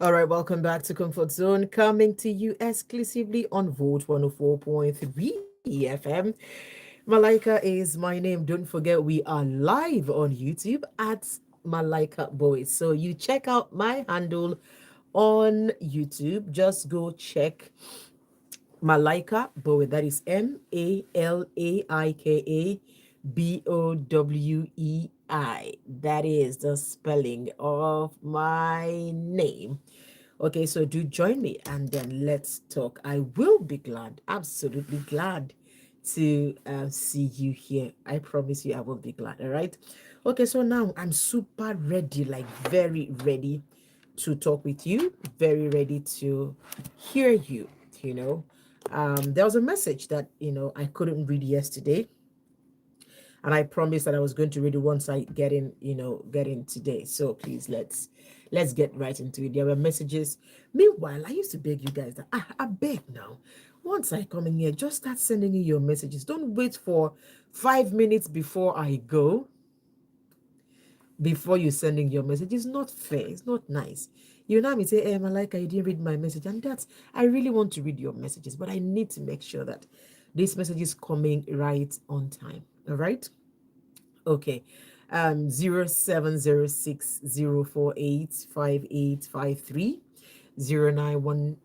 All right, welcome back to Comfort Zone, coming to you exclusively on Vote 104.3 FM. Malaika is my name. Don't forget, we are live on YouTube at Malaika Bowei. So you check out my handle on YouTube. Just go check Malaika Bowei. That is Malaika Bowei. That is the spelling of my name. Okay, so do join me and then let's talk. I will be glad, absolutely glad to see you here. I promise you, I will be glad. All right. Okay, so now I'm super ready, like very ready to talk with you, very ready to hear you. You know, there was a message that I couldn't read yesterday, and I promised that I was going to read it once I get in today. So please let's get right into it. There were messages. Meanwhile, I used to beg you guys that I beg now. Once I come in here, just start sending me your messages. Don't wait for 5 minutes before I go before you sending your message. It's not fair. It's not nice. You know me say, hey, Malika, you didn't read my message. And that's, I really want to read your messages, but I need to make sure that this message is coming right on time. All right. Okay. 0706 048 5853 0911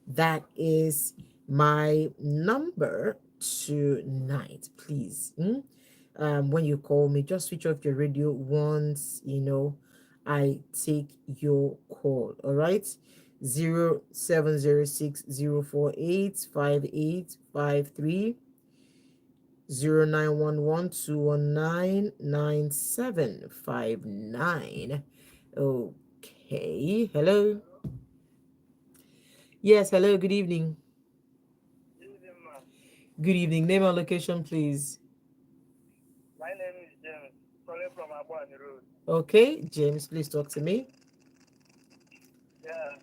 That is my number tonight. Please. When you call me, just switch off your radio once I take your call. All right. 0706 048 53 0911 219 9759. Okay. Hello. Yes, hello, good evening. Evening, ma'am. Good evening. Name and location, please. My name is James, calling from Abuani Road. Okay, James, please talk to me. Yeah,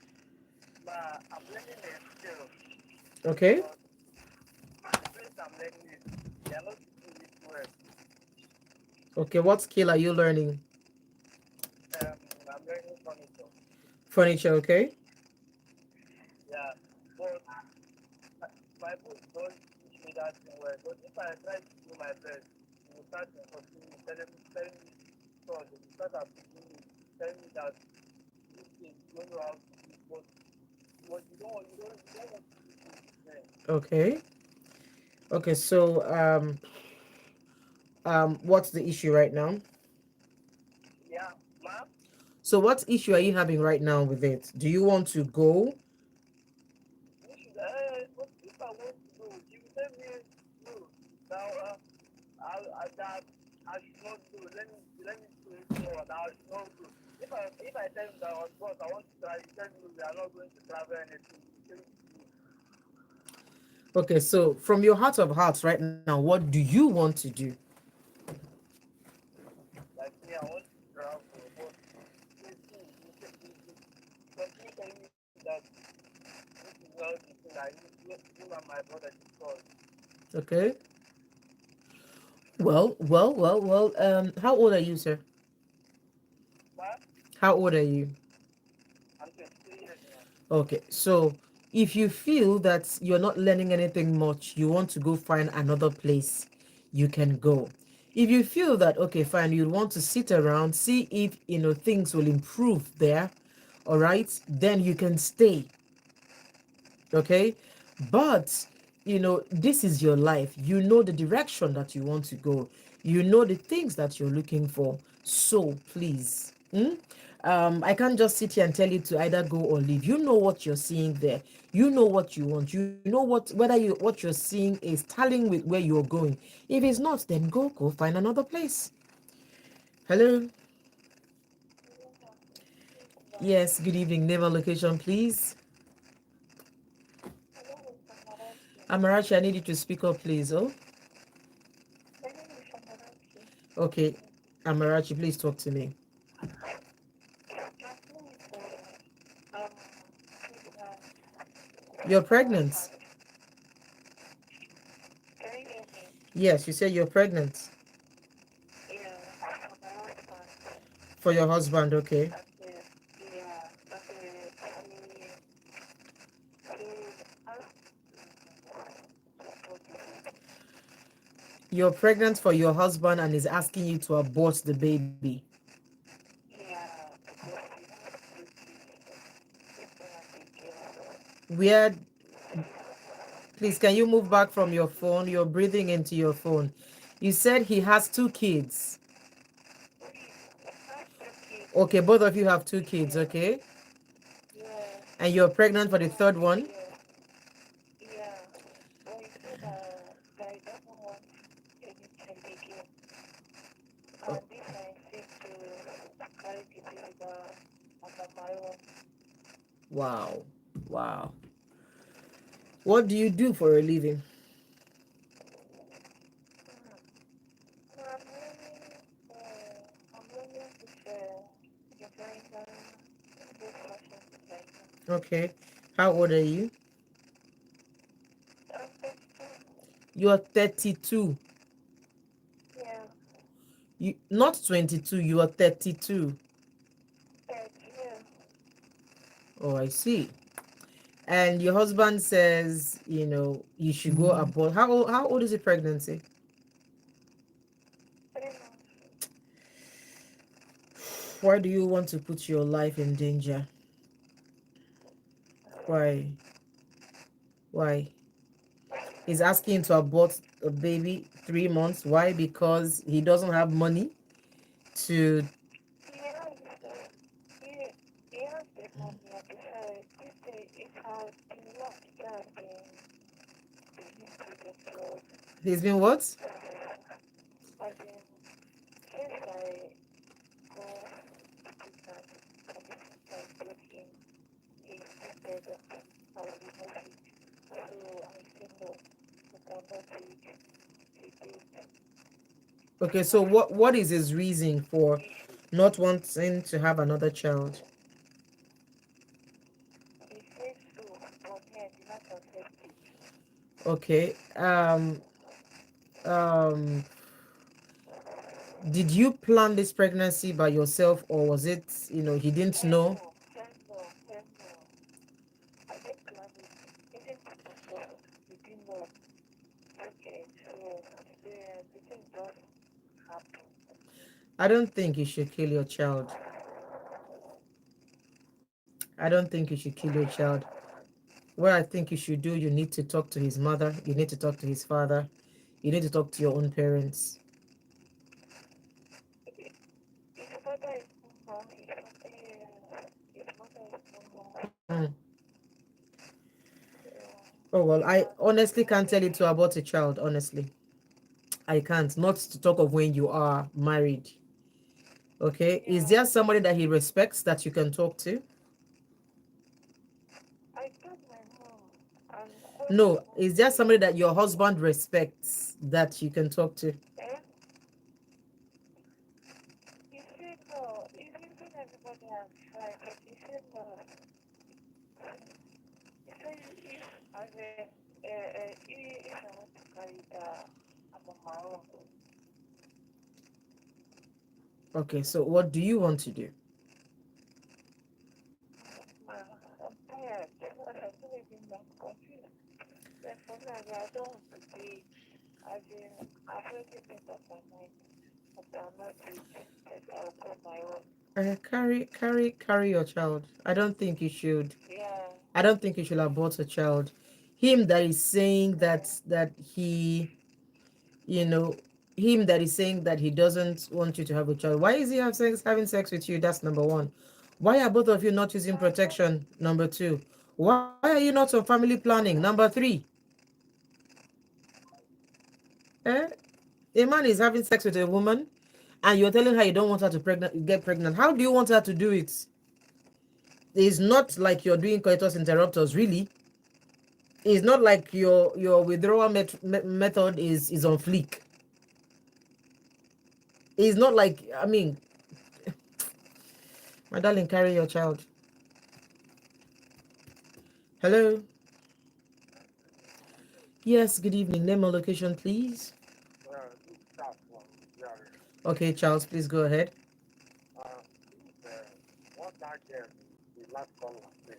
ma, I'm learning a skill, Okay. but the place I'm learning it, they are not teaching it well. Okay, what skill are you learning? I'm learning furniture. Furniture, okay? Yeah, but my book don't teach me that thing well. But if I try to do my best, you will start instructing me, telling me, so they will start asking me, telling me that this thing, you don't know how to do it, but you don't want to do it. Okay. Okay, so what's the issue right now? Yeah, ma'am. So what issue are you having right now with it? Do you want to go? What should what if I want to do? You tell me no. Now, that I should not do. Let me do it more. That I should not do. If I tell you that I was boss, I want to try. You tell me we are not going to travel anything. You tell me to do. Okay, so from your heart of hearts right now, what do you want to do? Like me, I want to travel, but you continue telling me that this is not the thing I need. You and my brother discuss. Okay. Well. How old are you, sir? But How old are you? I'm 23 years now. Okay, so if you feel that you're not learning anything much, you want to go find another place, you can go. If you feel that, okay, fine, you want to sit around, see if things will improve there, all right, then you can stay. Okay, but this is your life. You know the direction that you want to go, you know the things that you're looking for. So please, I can't just sit here and tell you to either go or leave. You know what you're seeing there, you know what you want, you know what you're seeing is tallying with where you're going. If it's not, then go find another place. Hello. Yes, good evening. Name and location, please. My name is Samarachi. Amarachi, I need you to speak up, please. Oh, My name is Samarachi. okay. Amarachi, please talk to me. I'm calling for pregnant You're for my pregnant. husband. Can you hear me? Yes, you said you're pregnant. Yeah, for my husband. For your husband, okay. That yeah, that he asked to support the baby. You're pregnant for your husband and is asking you to abort the baby. Yeah, because he has two kids, a boy and a girl. Where, please, can you move back from your phone? You're breathing into your phone. You said he has two kids. He has two kids, Okay, both of you have two kids, yeah, okay? yeah, And you're pregnant for a the boy and third a one? girl, yeah. But he said that he doesn't want any child again. Oh, And if I insist to carry the baby under my own, wow. Wow. What do you do for a living? I'm learning with designer, both fashion designer. Okay. How old are you? I'm 32. You're 32. Yeah, You not 22, you are 32. 30, yeah. Oh, I see. And your husband says, you should go abroad. How old is the pregnancy? 3 months. Why do you want to put your life in danger? Why? Why? He's asking to abort a baby 3 months. Why? Because he doesn't have money to. He has, he, he has the money and it has been long he has been pregnant for, He's been what? as in, since I got pregnant, and since I told him he insisted that I will remove it. So I said no, I cannot take the date. Okay, so And what is his reason for he should, not wanting to have another child? he said so, but me, I did not accept it. Okay. Um did you plan this pregnancy by yourself, or was it, he didn't know? Hell no. I didn't plan it. Even to myself, we didn't know. Okay, so the thing just happened. I don't think you should kill your child. I don't think you should kill your child. What I think you should do, you need to talk to his mother, you need to talk to his father, you need to talk to your own parents. His father is no more. His mother is no more. Mm. Oh well, Yeah, I and honestly I can't tell you think to abort a child, honestly. I can't. Not to talk of when you are married. Okay. Is yeah, there somebody that he respects that you can talk to? I told my mom, and when my No. mom Is there said, somebody that your husband respects that you can talk to? eh, he said no. Even everybody has tried, but he said no. He said if as a if I want to carry I'm on my own. Okay. So what do you want to do? I'm tired. I don't even know. I'm confused. Then for me, I don't want to be as in I've already made up my mind that I'm not it. That I'll go my own. Carry your child. I don't think you should. Yeah, I don't think you should abort a child. Him that is saying yeah. that he, you know, him that is saying that he doesn't want you to have a child. Why is he having sex with you? That's number one. Why are both of you not using I'm not. protection? Number two. Why are you not on family planning? Number three. Eh? A man is having sex with a woman, and you're telling her you don't want her to get pregnant. How do you want her to do it? It's not like you're doing coitus interruptus, really. It's not like your withdrawal method is on fleek. It's not like, I mean, my darling, carry your child. Hello. Yes, good evening. Name and location, please. This staff from Yare. Okay, Charles, please go ahead. the last call was made.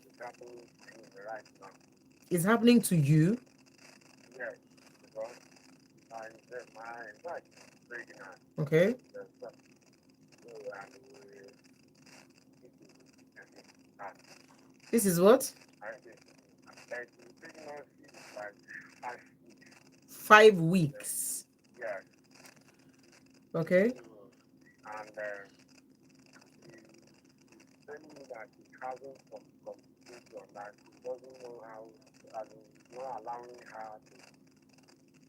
It's happening to me right now. It's happening to you. Yes, because I said my wife is pregnant. Okay. The son, so and and This is what? I think like the pregnancy is like 5 weeks. 5 weeks. Yes, Okay. so and he, he's telling me that he's having some complication that he doesn't know how, and he's not allowing her to.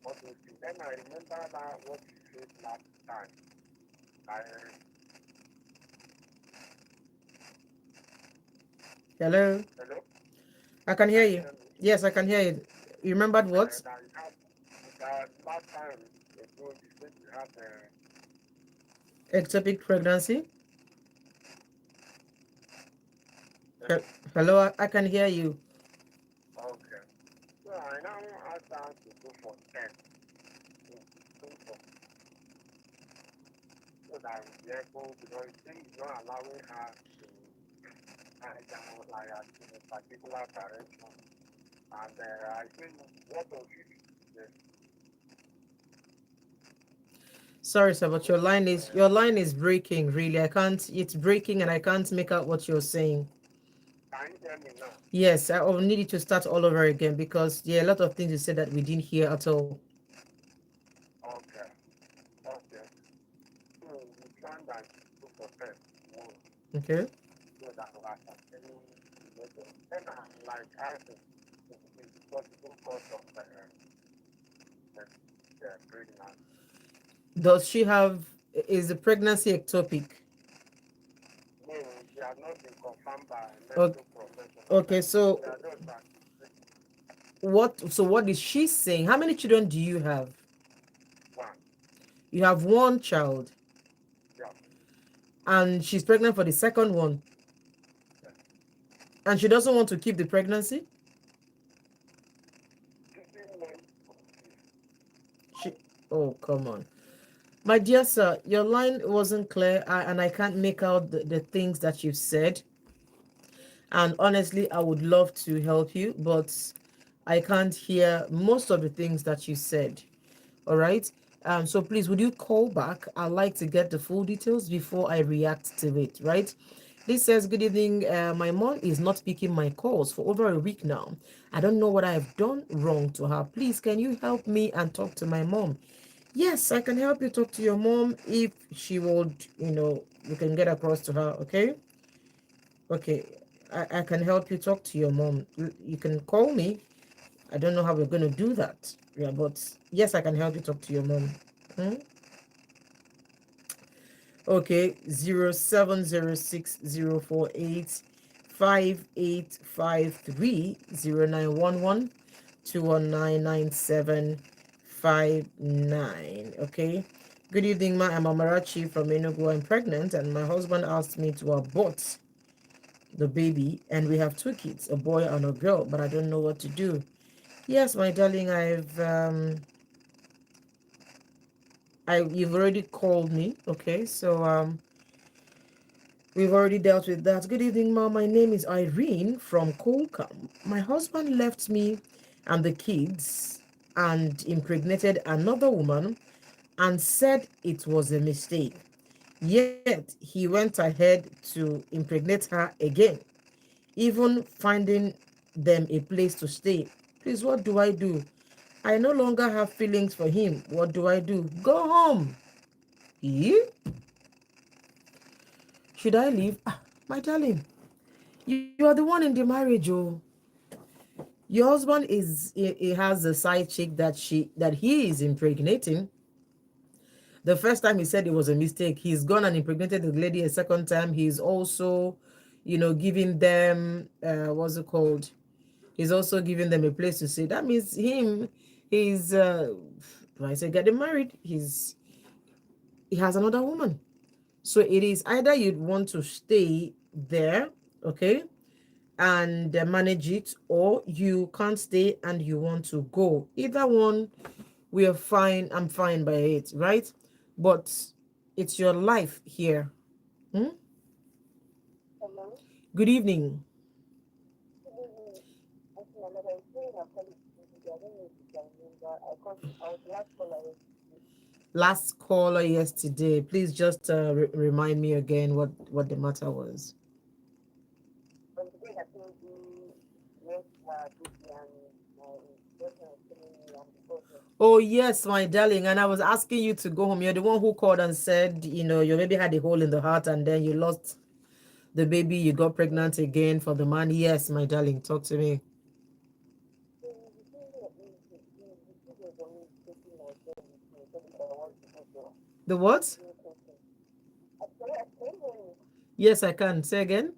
What to see. Then I remember that what he said last time. I Hello. hello, I can hear can you you. hear me? Yes, I can hear you. You remembered what? That you have that last time ago you said you had Ectopic pregnancy. hello. Hello, I can hear you. Okay. So I now asked her to go for test in Cimfort so that we'll be able because he is not allowing her to lie down like in a particular direction. And I think what of it? Yes. Sorry, sir, but What of your line is breaking. Really, I can't. It's breaking, and I can't make out what you're saying. can you hear me now? Yes, I will need you to start all over again because there are a lot of things you said that we didn't hear at all. Okay. Okay. So we plan that to go for test tomorrow Okay. so that we are continuing the method. Then I'm like asking if it is possible cause of the pregnancy. Does she have? Is the pregnancy ectopic? No, she has not been confirmed by a Okay. medical professional Okay. that So we are just that what? So what is she saying? How many children do you have? one. You have one child, Yeah. and she's pregnant for the second one, Yeah. and she doesn't want to keep the pregnancy. Keeping me She. Oh, come on. My dear sir, your line wasn't clear and I can't make out the things that you've said. And honestly, I would love to help you, but I can't hear most of the things that you said. All right. So please, would you call back? I'd like to get the full details before I react to it, right? This says, good evening. My mom is not picking my calls for over a week now. I don't know what I have done wrong to her. Please, can you help me and talk to my mom? Yes, I can help you talk to your mom if she would, you can get across to her, okay? Okay, I can help you talk to your mom. You can call me. I don't know how we're going to do that. Yeah, but yes, I can help you talk to your mom. Hmm? Okay, 0706-048-5853-0911-219-9759. Okay. Good evening, ma. I'm Amarachi from Enugu. I'm pregnant, and my husband asked me to abort the baby, and we have two kids, a boy and a girl, but I don't know what to do. Yes, my darling, you've already called me. Okay, so we've already dealt with that. Good evening, mom. My name is Irene from Colcom. My husband left me and the kids and impregnated another woman and said it was a mistake. Yet he went ahead to impregnate her again, even finding them a place to stay. Please, what do I do? I no longer have feelings for him. What do I do? Go home. You? Should I leave? My darling, you are the one in the marriage, oh. Your husband he has a side chick that he is impregnating. The first time he said it was a mistake. He's gone and impregnated the lady a second time. He's also, giving them what's it called? He's also giving them a place to stay. That means he's when I say getting married, he has another woman. So it is either you'd want to stay there, okay, and manage it, or you can't stay and you want to go. Either one, we are fine. I'm fine by it, right? But it's your life here. Hmm? Good evening. Good evening. I think another is saying I call it today. I don't know if you can remember. I was the last caller yesterday. Last caller yesterday. Please just remind me again what the matter was. On the day that told you yes, busy and my boyfriend was telling me I'm the problem. Oh yes, my darling. And I was asking you to go home. You're the one who called and said, your baby had a hole in the heart and then you lost the baby, you got Yes. pregnant again for the man. Yes, my darling. Talk to me. So he's decision for me taking my girl with me so that I want to go to The what? doing something. Actually, I came home. Yes, I can. Say again.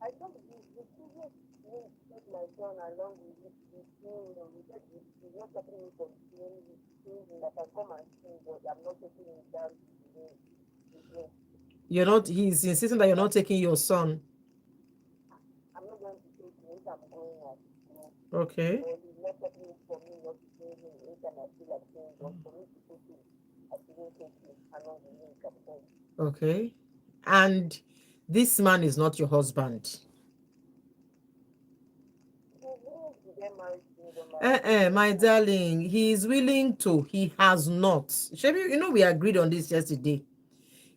I thought the decision me take my son along with him, we said he's not stopping me from seeing him that I come and see, but I'm not taking him down with me. You're not, he's insisting that you're not taking your son. I'm not going to take him if I'm going out. Okay. Or he's not stopping me from me not to see him anytime I feel like seeing him, but for me to take him, I shouldn't take him along with me at home. Okay. And this man is not your husband. He's willing to get married to me, but my My boyfriend, darling, he is willing to. He has not. Shebi, we agreed on this yesterday.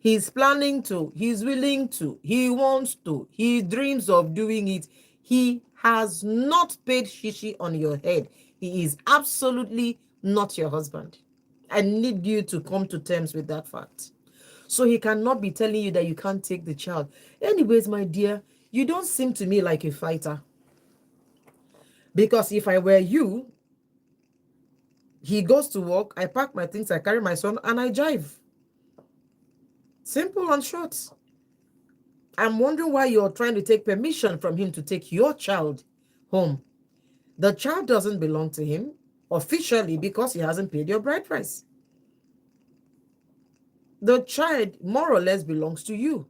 He's planning to. He's willing to. He wants to. He dreams of doing it. He has not paid shishi on your head. He is absolutely not your husband. I need you to come to terms with that fact. So he cannot be telling you that you can't take the child. Anyways, my dear, you don't seem to me like a fighter. Because if I were you, he goes to work, I pack my things, I carry my son, and I drive. Simple and short. I'm wondering why you're trying to take permission from him to take your child home. The child doesn't belong to him officially because he hasn't paid your bride price. The child more or less belongs to you.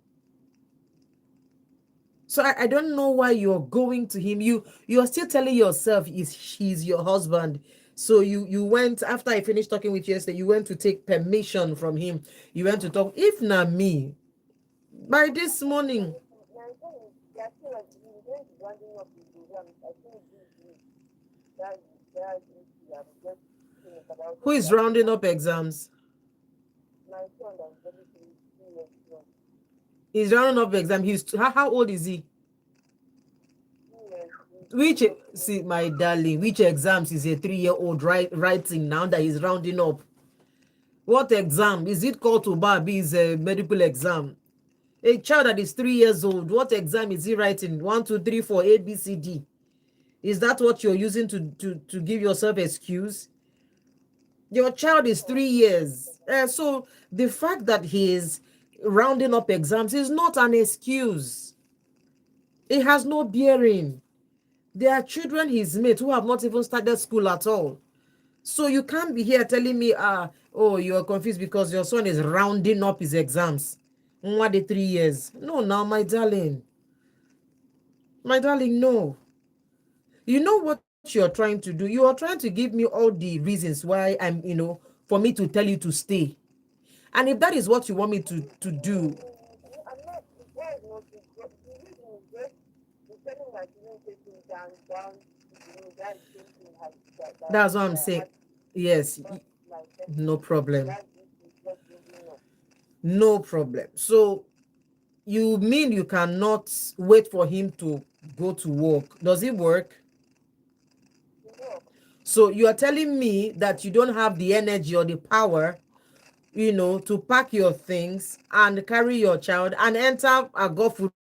So I don't know why you're going to him. You're still telling yourself he's your husband. So you went after I finished talking with you yesterday, you went to take permission from him. You went to talk. If not me, by this morning, my son is, they are still like, he's going to rounding up his exams. I think that's issue. I'm just thinking about. I was who going to is ask him rounding that up exams? my son that is very 3 years young, He's rounding up exam. How old is he? 3 years, he's Which, going to see, my darling, which exams is a 3-year-old writing now that he's rounding up? What exam? Is it called to Barbie? Is a medical exam? A child that is 3 years old, what exam is he writing? 1, 2, 3, 4, ABCD. Is that what you're using to give yourself excuse? Your child is 3 years. So the fact that he is rounding up exams is not an excuse. It has no bearing. There are children he's made who have not even started school at all. So you can't be here telling me, oh, you're confused because your son is rounding up his exams. What the 3 years? No, now, my darling. My darling, no. You know what you're trying to do? You are trying to give me all the reasons why for me to tell you to stay. And if that is what you want me to do, I'm not, why is not, the reason is just, the telling that you didn't take him down, that is the same thing that's what I'm saying. had Yes, not my no testimony. problem. That issue is just bringing up. No problem. So you mean you cannot wait for him to go to work? Does it work? To work. So you are telling me that you don't have the energy or the power, to pack your things and carry your child and enter Agofure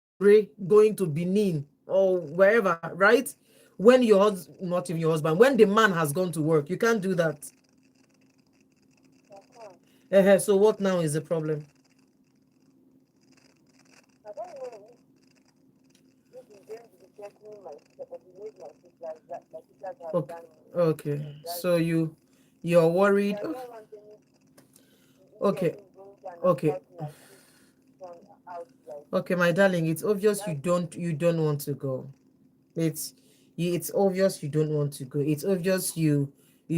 going to Benin or wherever, right? When your husband, not even your husband, when the man has gone to work, you can't do that. I can't. So what now is the problem? I don't know if he's going to be threatening my sister, but he made my sister, that my sisters have Okay, done okay. that. So you're So worried. I don't want any issue of Okay, him going to and okay, shouting my son out like okay, my darling. It's obvious that. you don't want to go. It's obvious you don't want to go. It's obvious you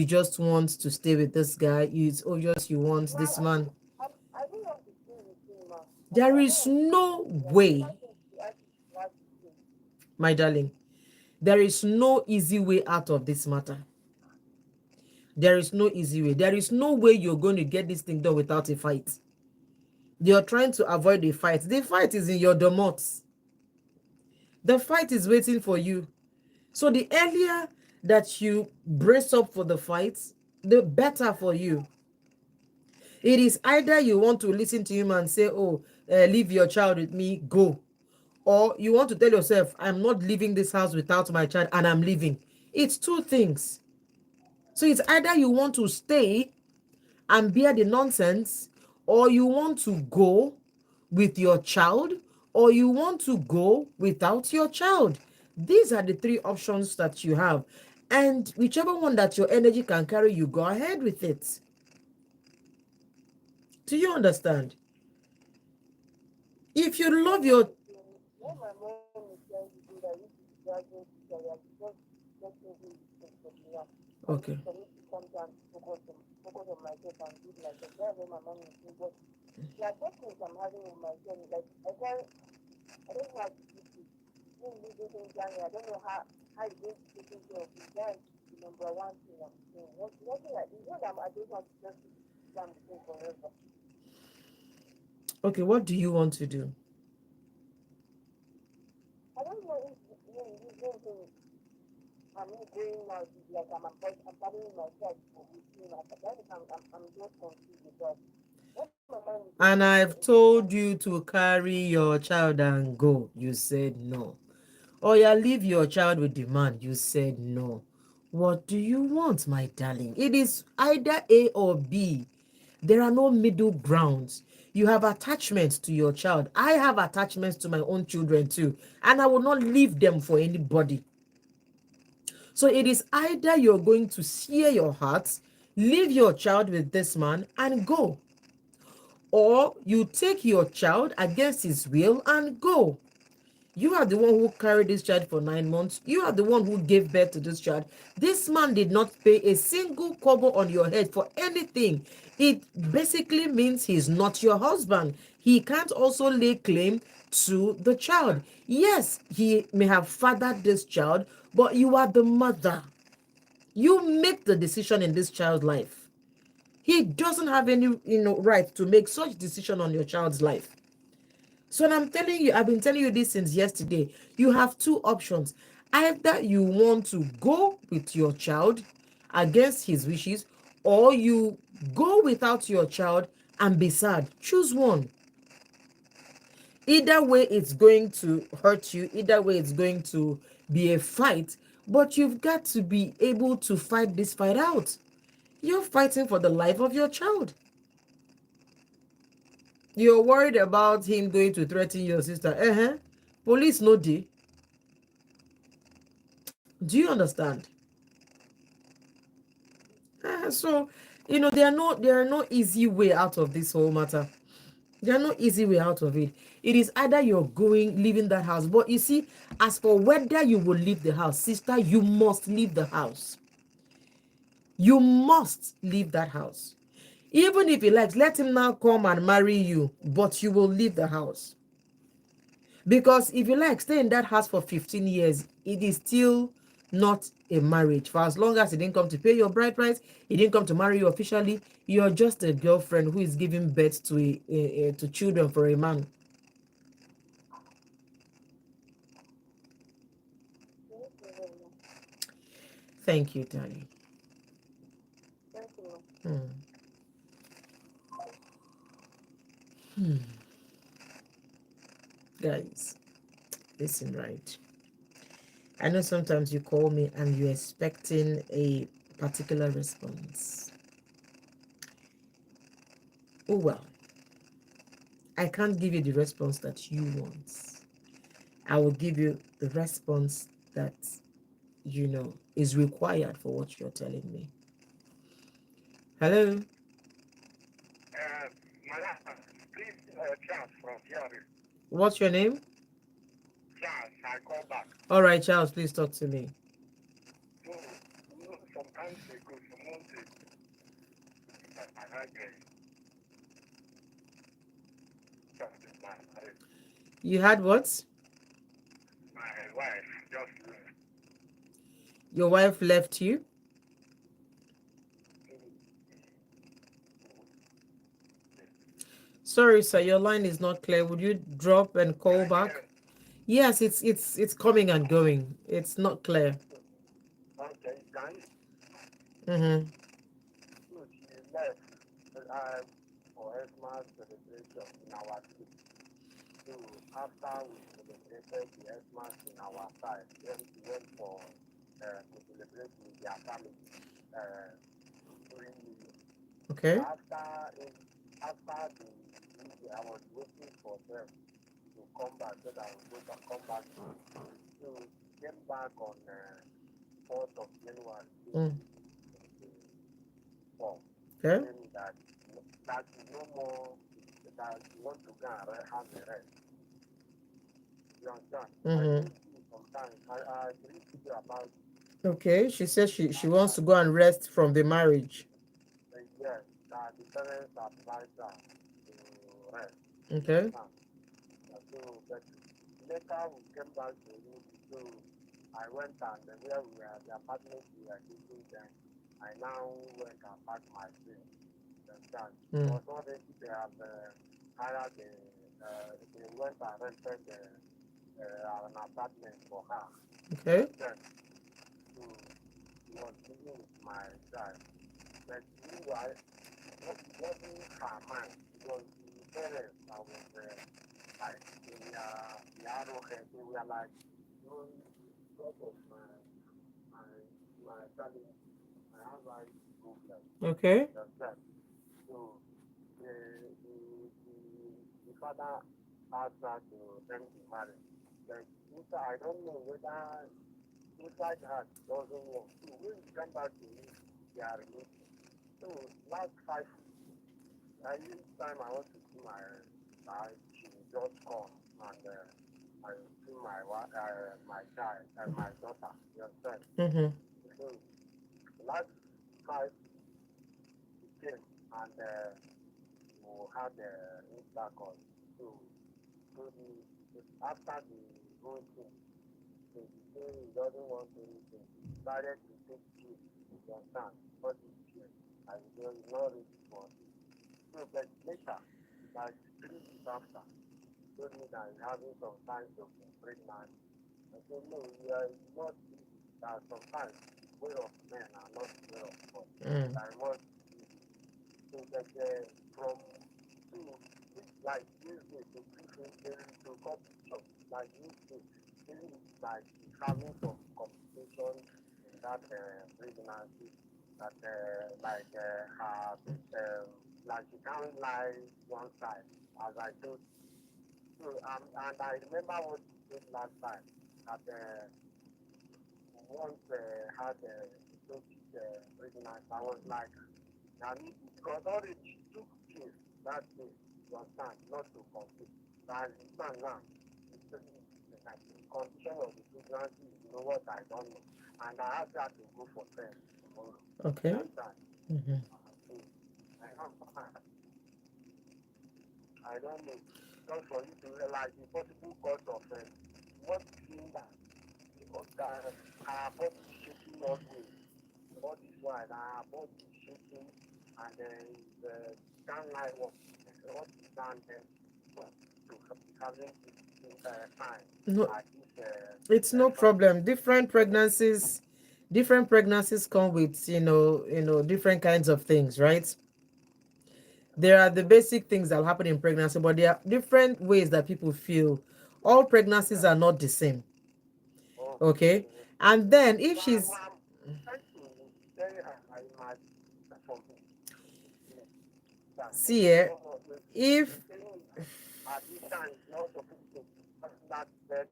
just want to stay with this guy. It's obvious you want Now this man. I don't want to stay with him now. There I don't is want to stay no with him. Like, way. ever since he asked my darling. There is no easy way out of this matter. There is no easy way. There is no way you're going to get this thing done without a fight. You're trying to avoid a fight. The fight is in your domot. The fight is waiting for you. So the earlier that you brace up for the fight, the better for you. It is either you want to listen to him and say, oh, leave your child with me, go. Or you want to tell yourself, I'm not leaving this house without my child and I'm leaving. It's two things. So it's either you want to stay and bear the nonsense, or you want to go with your child, or you want to go without your child. These are the three options that you have. And whichever one that your energy can carry, you go ahead with it. Do you understand? If you love your When my mom is trying to do that, if she's dragging to tell her, just let me do it for me. And okay. for me to come down, focus on myself and do myself. That's what my mom is doing. But there are questions I'm having with my son. Like, I don't know how to do this. Even living in Ghana, I don't know how you're going to take care of it. That's the number one thing I'm saying. Nothing like, it's not that I don't want to just stand the thing forever. Okay, what do you want to do? I don't know if this thing I'm not going now, like I'm carrying myself with him. I'm just confused because what my mind is saying And is I've told you to carry your child and go. You said no. Or you leave your child with demand. You said no. What do you want, my darling? It is either A or B. There are no middle grounds. You have attachments to your child. I have attachments to my own children too. And I will not leave them for anybody. So it is either you're going to sear your heart, leave your child with this man and go, or you take your child against his will and go. You are the one who carried this child for 9 months. You are the one who gave birth to this child. This man did not pay a single kobo on your head for anything. It basically means he's not your husband. He can't also lay claim to the child. Yes, he may have fathered this child, but you are the mother. You make the decision in this child's life. He doesn't have any, right to make such decision on your child's life. So when I'm telling you, I've been telling you this since yesterday. You have two options. Either you want to go with your child against his wishes, or you go without your child and be sad. Choose one. Either way, it's going to hurt you. Either way, it's going to be a fight. But you've got to be able to fight this fight out. You're fighting for the life of your child. You're worried about him going to threaten your sister. Police no dey. Do you understand? So, there are no easy way out of this whole matter. There are no easy way out of it. It is either you're leaving that house. But you see, as for whether you will leave the house, sister, you must leave the house. You must leave that house. Even if he likes, let him now come and marry you, but you will leave the house. Because if you like, stay in that house for 15 years, it is still not a marriage. For as long as he didn't come to pay your bride price, he didn't come to marry you officially, you're just a girlfriend who is giving birth to children for a man. thank you very much. Thank you, darling. Thank you. Hmm. Guys, listen, right? I know sometimes you call me and you're expecting a particular response. Oh, well, I can't give you the response that you want. I will give you the response that is required for what you're telling me. Hello? Malaka, please, Charles from here. What's your name? Charles, I call back. All right, Charles, please talk to me. So, some times ago, some months ago, I had my You had what? my wife. just left. Your wife left you? Sorry, sir, your line is not clear. Would you drop and call Can you back? hear me? Yes, it's coming and going. It's not clear. Okay, can you? Mm-hmm. So she left for Xmas celebration in our city. So after we celebrated the Xmas in our side, then we went for to celebrate with their family during New Year. So Okay. after the New Year, I was waiting for them to come back so that I would go back, come back to me. So came back on 4th of January Mm. 2024, Okay. telling me that no more, that you want to go and have a rest. You understand? I Mm-hmm. told you sometimes, I agree with you about Okay. She says she wants that, to go and rest from the marriage. yes, that the parents advise her to rest. You Okay. understand? So, but later we came back to you, so I went and where we were, the apartment we were living then, I now went and packed my things. You understand? Mm. Because already they have hired they went and rented an apartment for her. You Okay. understand? So she was living with my dad. But meanwhile, it wasn't her mind. It was the parents that was like they are arrogant. They were like, no, because of my my family, I have a problem. Okay. You understand? So the father asked her to end the marriage. But inside, I don't know whether inside her doesn't work. So when you come back to me, they are related. So last 5 weeks, each time I want to see my child, she will just come and I will see my child and my daughter. You understand? Mm-hmm. So last 5 weeks, she came and we had intercourse. So after the whole thing, so he say he doesn't want anything. He decided to take pills. You understand? All these pills. And he was not ready for it. So, but later, like 3 weeks after, he told me that he's having some signs of pregnancy. I said, no, you are not busy. That sometimes the way of men are not the way of God. Mm. That I must be busy. So that from two, like this day to to come to church, like this day, feeling like she's having some complications in that pregnancy, that like she can't lie one side, as I told you. So and I remember what she said last time that once had ectopic pregnancy. I was like, I mean, because already she took pills that day, you understand, not to conceive. But as it stands now, like the condition of the pregnancy, you know what, I don't know. And I asked her to go for test tomorrow. You Okay. understand? Mm-hmm. So, I don't, I don't know. Just for you to realize the possible cause of what is in that, because her body is shaking always. All this while, her body is shaking, and then can't lie what is done then to having this time No, at this it's no family. problem. Different pregnancies come with, different kinds of things, right? There are the basic things that happen in pregnancy, but there are different ways that people feel. All pregnancies Yeah. are not the same. Okay. Okay. And then if So she's I'm trying to tell her I might for me that see here, not always if saying at this time it's not supposed to be that this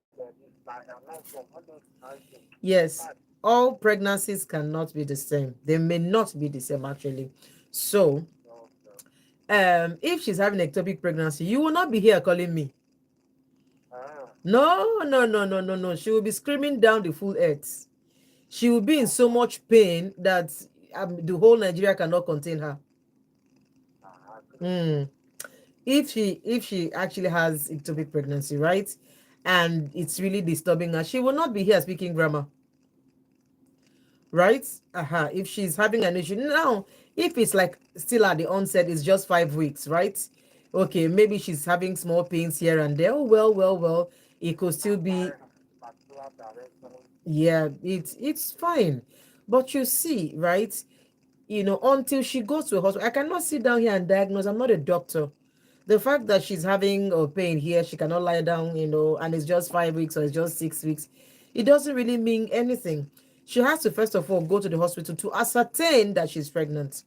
like I'm not from all those kinds of yes, but all pregnancies cannot be the same. They may not be the same actually. So if she's having ectopic pregnancy, you will not be here calling me. ah No, no, no, no, no, no. She will be screaming down the full earth. She will be in so ah much pain that the whole Nigeria cannot contain her. I agree. Mm. If she actually has ectopic pregnancy, right? and it's really disturbing her, she will not be here speaking grammar, right? If she's having an issue now, if it's like still at the onset, it's just 5 weeks, right? Okay, maybe she's having small pains here and there. Oh, well, it could still be. particular direction. Yeah, it's fine. But you see, right? Until she goes to a hospital, I cannot sit down here and diagnose. I'm not a doctor. The fact that she's having a pain here, she cannot lie down, and it's just 5 weeks or it's just 6 weeks, it doesn't really mean anything. She has to first of all go to the hospital to ascertain that she's pregnant.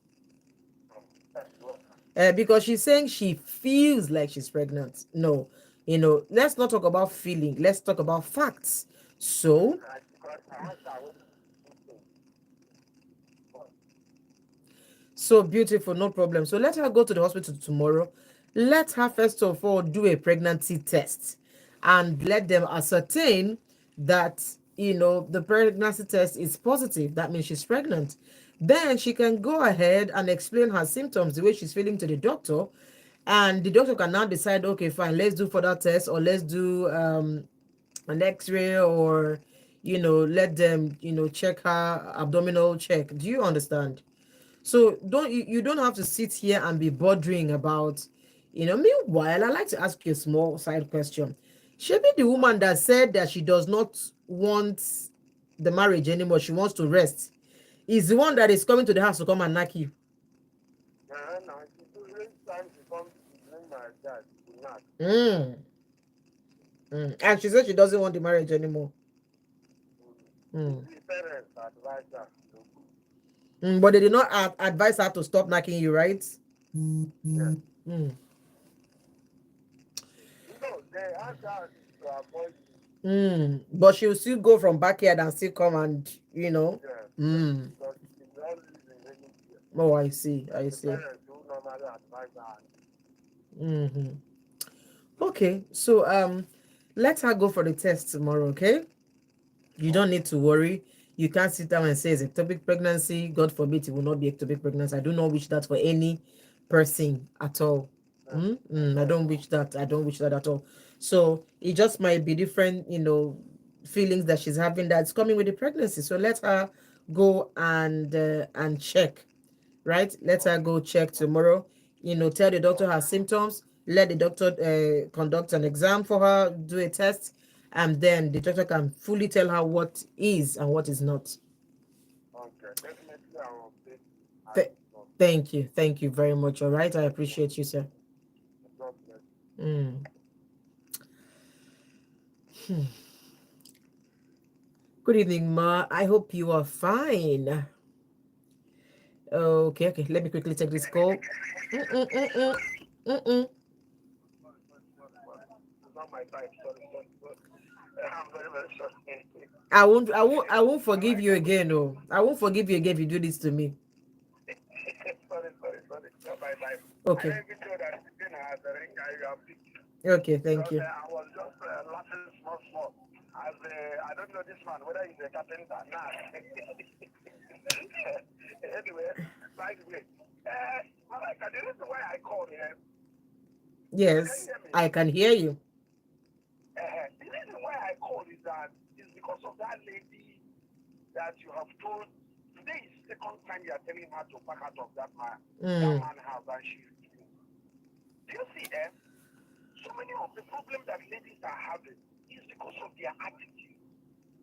Because she's saying she feels like she's pregnant. No, let's not talk about feeling. Let's talk about facts. So, Because I asked her what so beautiful, no problem. So let her go to the hospital tomorrow. Let her first of all do a pregnancy test and let them ascertain that the pregnancy test is positive. That means she's pregnant. Then she can go ahead and explain her symptoms, the way she's feeling, to the doctor, and the doctor can now decide, okay, fine, let's do further tests, or let's do an x-ray, or let them check her abdominal check. Do you understand? So you don't have to sit here and be bothering about. Meanwhile, I like to ask you a small side question. Should be the woman that said that she does not want the marriage anymore, she wants to rest, is the one that is coming to the house to come and knock you. now she do each time she comes to bring my dad to knock. Mm, and she said she doesn't want the marriage anymore. Mm. The parents advise her. But they did not advise her to stop knocking you, right? Yes. Mm. No, they ask her to avoid But she'll still go from backyard and still come and. yes. Mm. Because she don't live in any fear. Oh, I see. I The see. parents who normally advise her. Mm-hmm. Okay, so let her go for the test tomorrow, okay? You don't need to worry. You can't sit down and say it's ectopic pregnancy. God forbid it will not be ectopic pregnancy. I do not wish that for any person at all. I don't wish that. I don't wish that at all. So it just might be different, feelings that she's having that's coming with the pregnancy. So let her go and check, right? Let her go check tomorrow. Tell the doctor her symptoms. Let the doctor conduct an exam for her, do a test, and then the doctor can fully tell her what is and what is not. Okay, definitely I will update as Th- it comes. thank you very much. All right, I appreciate you, sir. God bless. Mm. Hmm. Good evening, Ma. I hope you are fine. Okay. Let me quickly take this call. Mm-mm. It's not my time. Sorry. I'm very, very sorry. I won't forgive you again. Oh, I won't forgive you again if you do this to me. sorry. Not my time. I Okay. didn't even know that the dinner has a ring you have picked. Okay. Thank Because you. I was just laughing small. As I don't know this man, whether he's a carpenter. Nah. Anyway, by the way, Malaika, the reason why I called here, can you Yes, hear me? I can hear you. The reason why I called is that is because of that lady that you have told. Today is the second time you are telling her to back out of that Mm. man house, and she refused. Do you see, so many of the problems that ladies are having is because of their attitude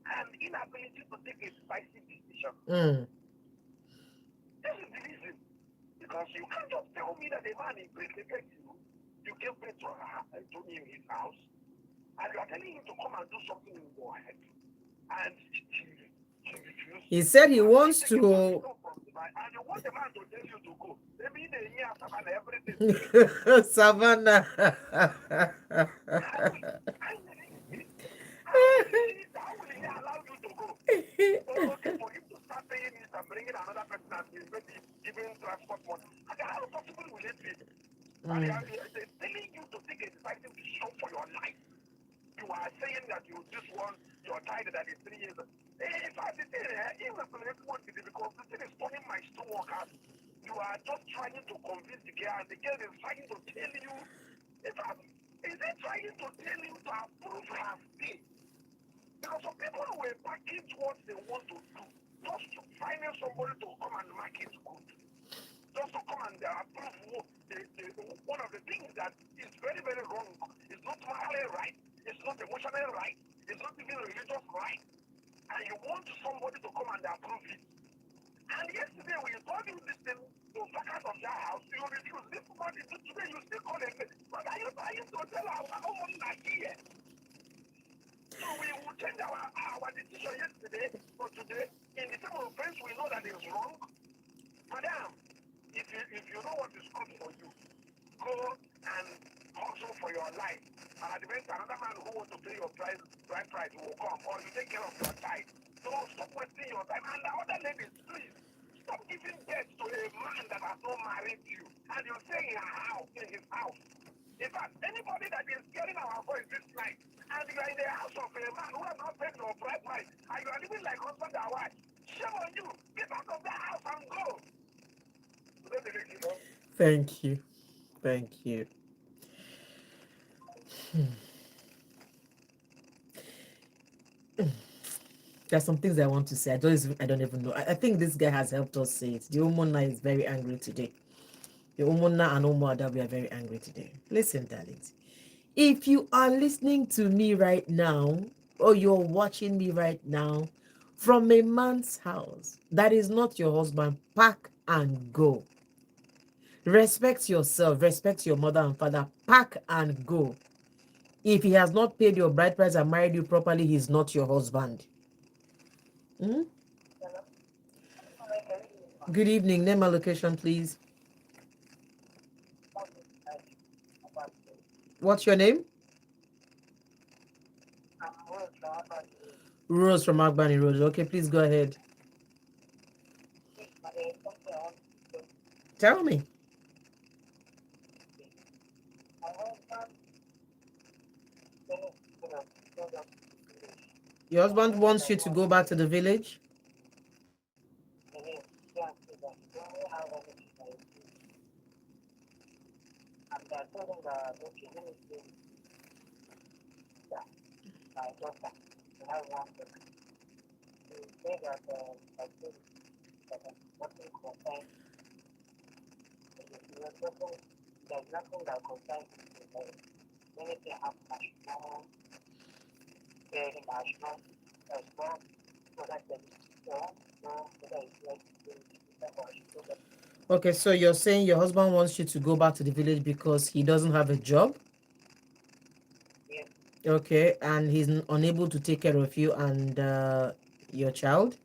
and inability to take a decisive decision. Mm. This is the reason. Because you can't just tell me that the man impregnated you, you gave birth to him in his house, and you are telling him to come and do something in your head. And she refused. He said he You are still wants taking to. permission from the man, and you want the man to tell you to go. Maybe in a year, and everything. Savannah. How will he allow you to go? Okay, for him to start paying this and bringing another person and maybe giving transport money. And how possible will it be? And they're telling you to take a decisive decision for your life. You are saying that you just want your child that is 3 years old. In fact, the thing, even what it is, because the thing is turning my stomach out. You are just trying to convince the girl, and the girl is trying to tell you. In fact, is it trying to tell him to approve her stay. Because some people will package what they want to do just to finding somebody to come and make it good. Just to come and approve one of the things that is very, very wrong. It's not morally right. It's not emotionally right. It's not even religious right. And you want somebody to come and approve it. And yesterday when you told him this thing to vacate of that house, you refuse. This morning, today you still call him. But I used to tell our woman that here. So we will change our decision yesterday for today. In the same offense, we know that it's wrong. Madam, if you know what is good for you, go and hustle for your life. And at the end, another man who wants to pay your bride price will come, or you take care of your child. So stop wasting your time. And the other ladies, please, stop giving birth to a man that has not married you. And you stay in his house. In fact, anybody that is hearing our voice this night, and you are in the house of a man who has not paid your bride price, and you are living like husband and wife, shame on you. Get out of that house and go. Thank you. Thank you. There's some things I want to say. I don't even know. I think this guy has helped us say it. The Umona is very angry today. The Umona and Umo we are very angry today. Listen, darlings. If you are listening to me right now, or you're watching me right now from a man's house that is not your husband, pack and go. Respect yourself, respect your mother and father, pack and go. If he has not paid your bride price and married you properly, he's not your husband. Hmm? Good evening. Name and location, please. What's your name? Rose from Agbani Road. Okay, please go ahead. Tell me. Your husband wants you to go back to the village? Okay, so you're saying your husband wants you to go back to the village because he doesn't have a job? Okay, and he's unable to take care of you and your child?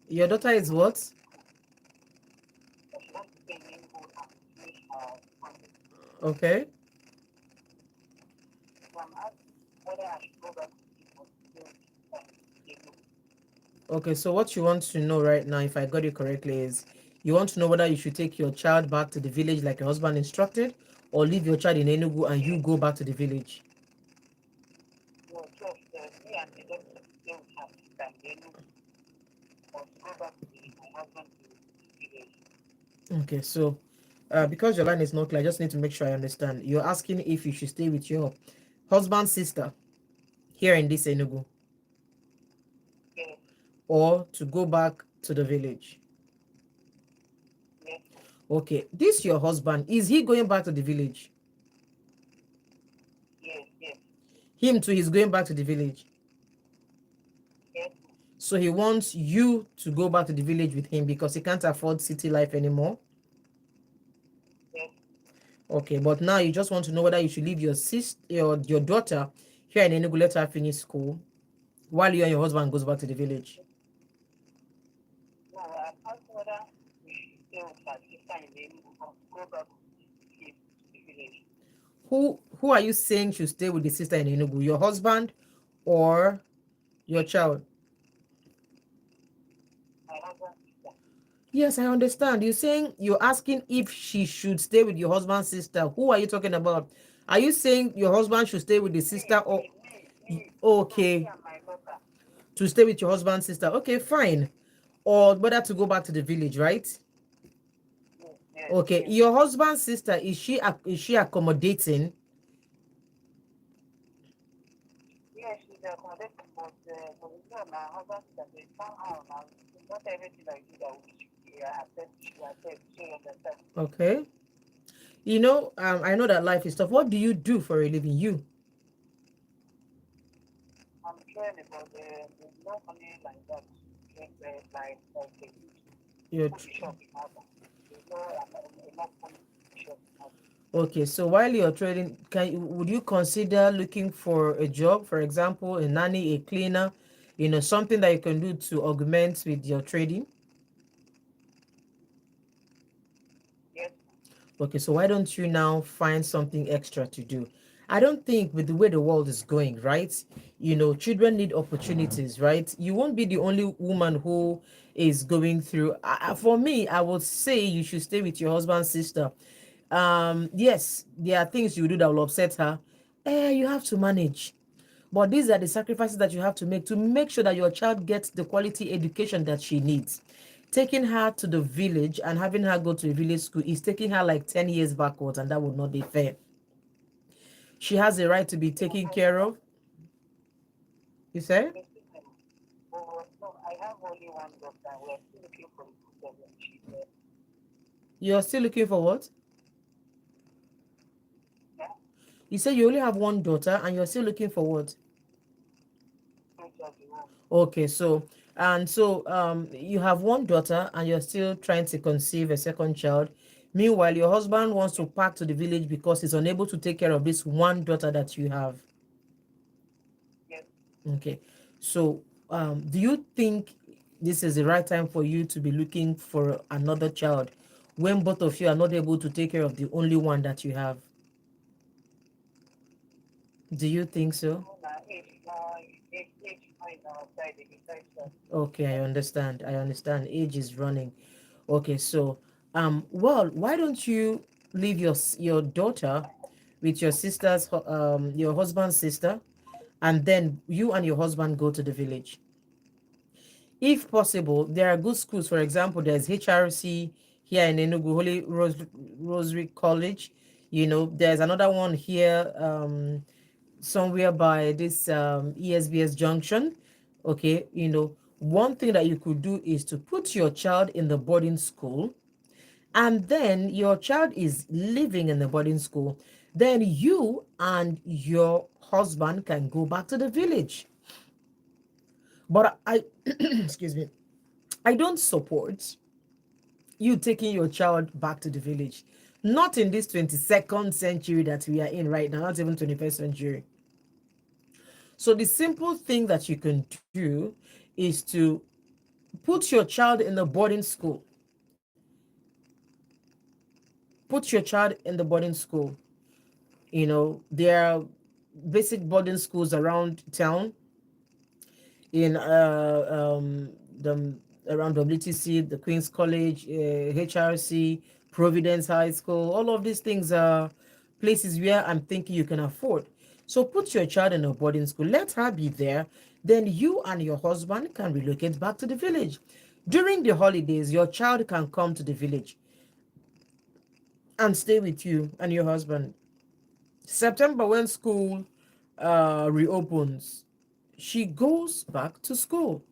Your daughter is what? Okay. Okay, so what you want to know right now, if I got it correctly, is you want to know whether you should take your child back to the village like your husband instructed, or leave your child in Enugu and you go back to the village. Okay, so because your line is not clear, I just need to make sure I understand. You're asking if you should stay with your husband's sister here in this Enugu, or to go back to the village. Okay, this your husband, is he going back to the village? Him too, he's going back to the village. So he wants you to go back to the village with him because he can't afford city life anymore. Okay, but now you just want to know whether you should leave your sister, your daughter here in Enugu, let her finish school, while you and your husband goes back to the village. Who are you saying should stay with the sister in Enugu? Your husband or your child? Yes, I understand. You're asking if she should stay with your husband's sister. Who are you talking about? Are you saying your husband should stay with the sister or okay, to stay with your husband's sister? Okay, fine. Or whether to go back to the village, right? Okay, your husband's sister, is she accommodating? Yes, she's accommodating, but you know, my husband said that somehow now, not everything I do that we should accept, she accept, she understand. Okay. I know that life is tough. What do you do for a living? You, I'm clear about there's no money like that, like a you're food shop in Abba. There's no enough money in the shop in Abba. okay. So while you're trading, would you consider looking for a job, for example, a nanny, a cleaner, something that you can do to augment with your trading? Yes, Okay, so why don't you now find something extra to do? I don't think with the way the world is going, right? Children need opportunities, right? You won't be the only woman who is going through. For me, I would say you should stay with your husband's sister. Yes, there are things you do that will upset her. You have to manage. But these are the sacrifices that you have to make sure that your child gets the quality education that she needs. Taking her to the village and having her go to a village school is taking her like 10 years backwards, and that would not be fair. She has a right to be yeah, taken care of. You say? excuse me. But no, I have only one daughter. We are still looking for a good job when she's You're still looking for what? yeah, You say you only have one daughter and you're still looking for what? going to the home. Okay, you have one daughter and you're still trying to conceive a second child. Meanwhile, your husband wants to pack to the village because he's unable to take care of this one daughter that you have. Yes, Okay. So, do you think this is the right time for you to be looking for another child when both of you are not able to take care of the only one that you have? Do you think so? no, na age fine outside the inside shop. Okay, I understand. I understand. Age is running. Okay, so, well, why don't you leave your daughter with your husband's sister, and then you and your husband go to the village? If possible, there are good schools. For example, there's HRC here in Enugu, Rosary College. There's another one here somewhere by this ESBS junction. Okay, one thing that you could do is to put your child in the boarding school, and then your child is living in the boarding school. Then you and your husband can go back to the village. But excuse me, I don't support you taking your child back to the village. Not in this 22nd century that we are in right now, not even 21st century. So the simple thing that you can do is to put your child in the boarding school. Put your child in the boarding school. There are basic boarding schools around town in the around WTC, the Queen's College, HRC, Providence High School. All of these things are places where I'm thinking you can afford. So put your child in a boarding school. Let her be there. Then you and your husband can relocate back to the village. During the holidays, your child can come to the village and stay with you and your husband. September, when school reopens, she goes back to school.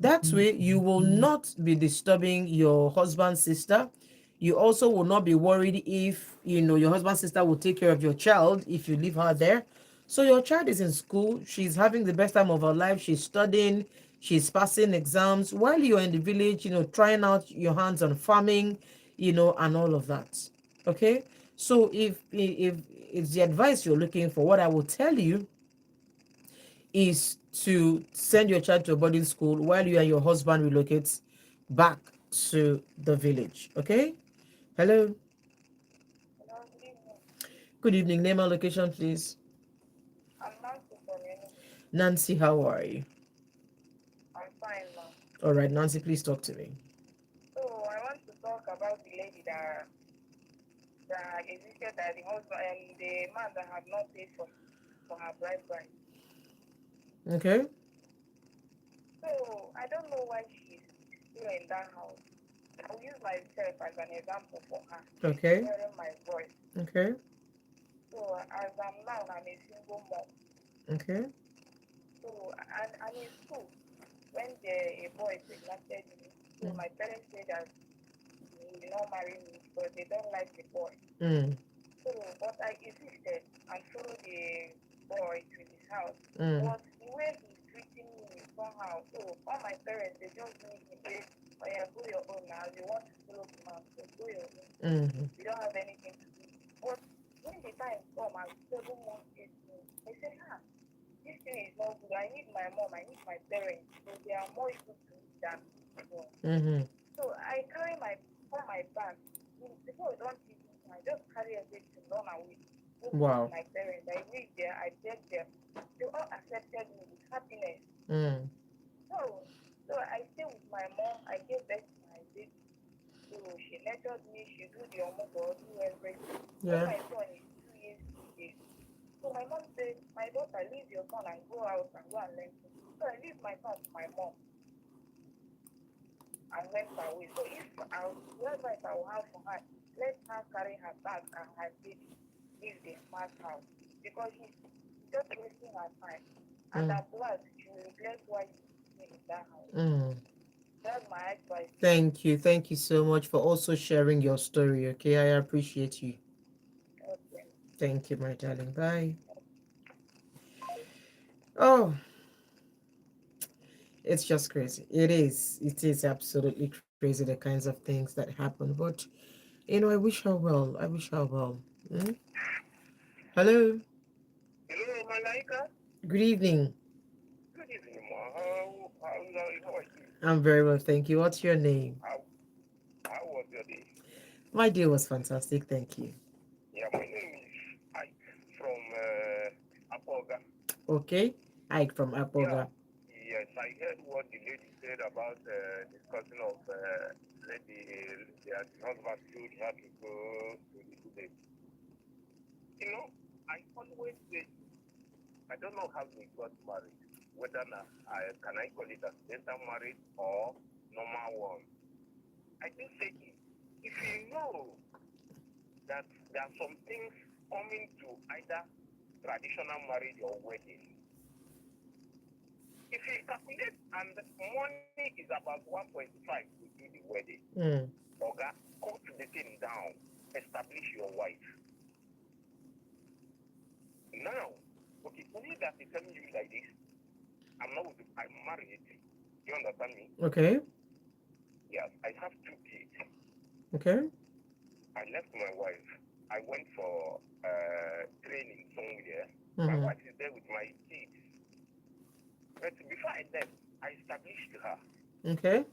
That way, you will not be disturbing your husband's sister. You also will not be worried if your husband's sister will take care of your child if you leave her there. So your child is in school. She's having the best time of her life. She's studying. She's passing exams while you're in the village. Trying out your hands on farming. And all of that. Okay. So if it's the advice you're looking for, what I will tell you is to send your child to a boarding school while you and your husband relocate back to the village. Okay? Hello. Hello, good evening. Good evening. Name and location, please. I'm not from Enugu. Nancy, how are you? I'm fine now. All right, Nancy, please talk to me. So I want to talk about the lady that existed that the husband and the man that have not paid for her bride price. Okay? So I don't know why she's still in that house. I'll use myself as an example for her. She's Okay. hearing my voice. Okay. So as I'm now, I'm a single mom. Okay. So and in school, when a boy pregnanted me, so Mm. my parents said that he will not marry me because they don't like the boy. Mm. So but I insisted and followed the boy to his house. Mm. But the way he's treating me somehow, so all my parents they just make me say, oh yeah, go your own now. You want to follow the man, so go your own. Mm. You don't have anything to do. But when the time come at 7 months, 8 months, I say, this thing is not good. I need my mom, I need my parents. So they are more equal to me than before. Mm. So I carry my on my back. Before I don't teach me, I just carry everything, run away. Go stay with Wow. my parents. I reach there, I beg them. They all accepted me with happiness. Mm. So so I stay with my mom, I gave birth to my baby. So she nurtured me, she do the omogo, do everything. When Yeah. my son is 2 years, 2 days. So my mom said, my daughter, leave your son and go out and go and learn cooking. So I leave my son to my mom and went away. So if the advice I will have for her, let her carry her bag and her baby leave the man's house because she's just wasting her time. And Mm. at last, she will regret why she's in that house. Mm. That's my advice to you. Thank you. Thank you so much for also sharing your story. Okay. I appreciate you. Okay. Thank you, my darling. Bye. Oh, it's just crazy. It is. It is absolutely crazy the kinds of things that happen. But I wish her well. I wish her well. Mm? Hello. Hello, Malaika. Good evening. Good evening, ma. How are you? I'm very well, thank you. What's your name? How, how was your day? My day was fantastic, thank you. Yeah, my name is Ike from Apoga. Okay. Ike from Yeah, Apoga. yes, I heard what the lady said about discussing of lady, their husband told her to go to the village. You know, I always say, I don't know how they got married, whether can I call it accidental marriage or normal one. I do say it. If you know that there are some things coming to either traditional marriage or wedding, if you calculate and money is about 1.5 to do the wedding, Mm. Oga, cut the thing down, establish your wife. Now, okay, only that is telling you like this, I'm married. You understand me? Okay. Yes, I have 2 kids. Okay. I left my wife. I went for training somewhere. My Mm-hmm. wife is there with my kids. But before I left, I established her. Okay.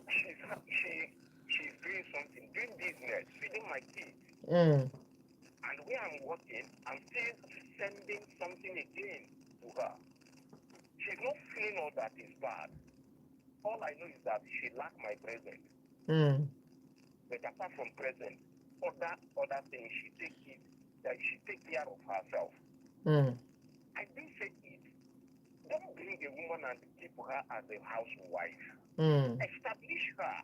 She's doing something, doing business, feeding my kids. Mm. And where I'm working, I'm still sending something again to her. She's not feeling all that is bad. All I know is that she lacks my presence. Mm. But apart from presence, other things she take it that she take care of herself. Mm. I didn't say it. Don't bring a woman and keep her as a housewife. Mm. Establish her.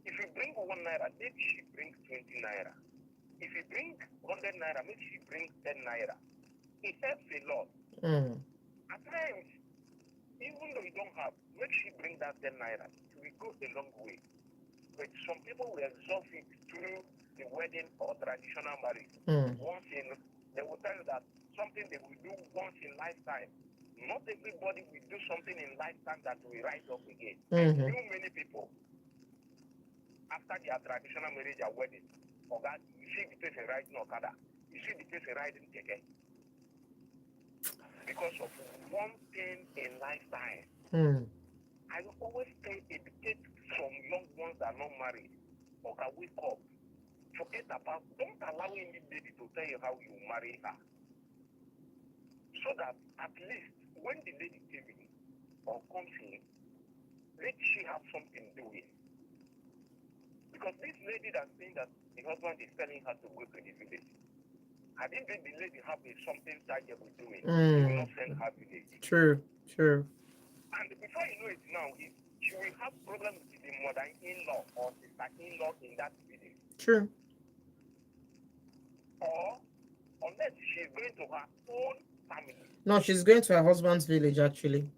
If you bring 1 naira, maybe she brings 20 naira. If you bring 100 naira, maybe she brings 10 naira. It helps a lot. Mm. At times, even though you don't have, make she bring that 10 naira. It will go a long way. But some people will exhaust it through the wedding or traditional marriage. Mm. They will tell you that something they will do once in lifetime. Not everybody will do something in lifetime that will rise up again. I Mm-hmm. knew many people after their traditional marriage or wedding. Or that you see the person riding Okada, you see the person riding Keke. Because of one thing in lifetime. Mm. I will always say educate from young ones that are not married. Or can wake up. Forget about, don't allow any lady to tell you how you marry her. So that at least when the lady came in or comes in, let she have something doing. Because this lady that's saying that the husband is telling her to go to the village, I didn't think the lady have something tangible doing. He will Mm. not send her village. True. True. And before you know it now, she will have problems with the mother-in-law or sister-in-law in that village. True. Or unless she's going to her own family. No, she's going to her husband's village actually.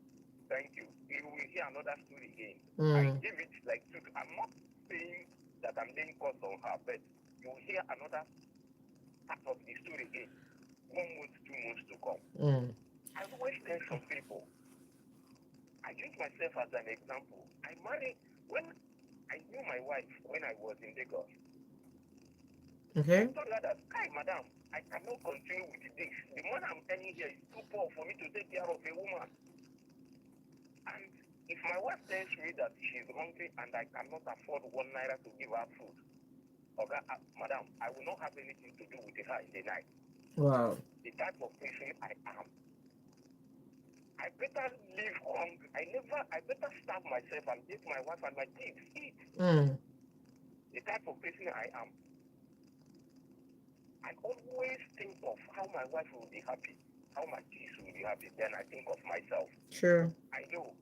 Thank you. You will hear another story again. I Mm. give it like two. I'm not saying that I'm laying curse on her, but you will hear another part of the story again. 1 month, 2 months to come. Mm. I always tell some people, I use myself as an example. I married when I knew my wife when I was in Lagos. I Okay. told her that, hi, madam, I cannot continue with this. The money I'm earning here is too poor for me to take care of a woman. And if my wife tells me that she's hungry and I cannot afford 1 naira to give her food, okay, madam, I will not have anything to do with her in the night. Wow. The type of person I am. I better live hungry. I better starve myself and give my wife and my kids eat. Mm. The type of person I am. I always think of how my wife will be happy, how my kids will be happy. Then I think of myself. True. I know.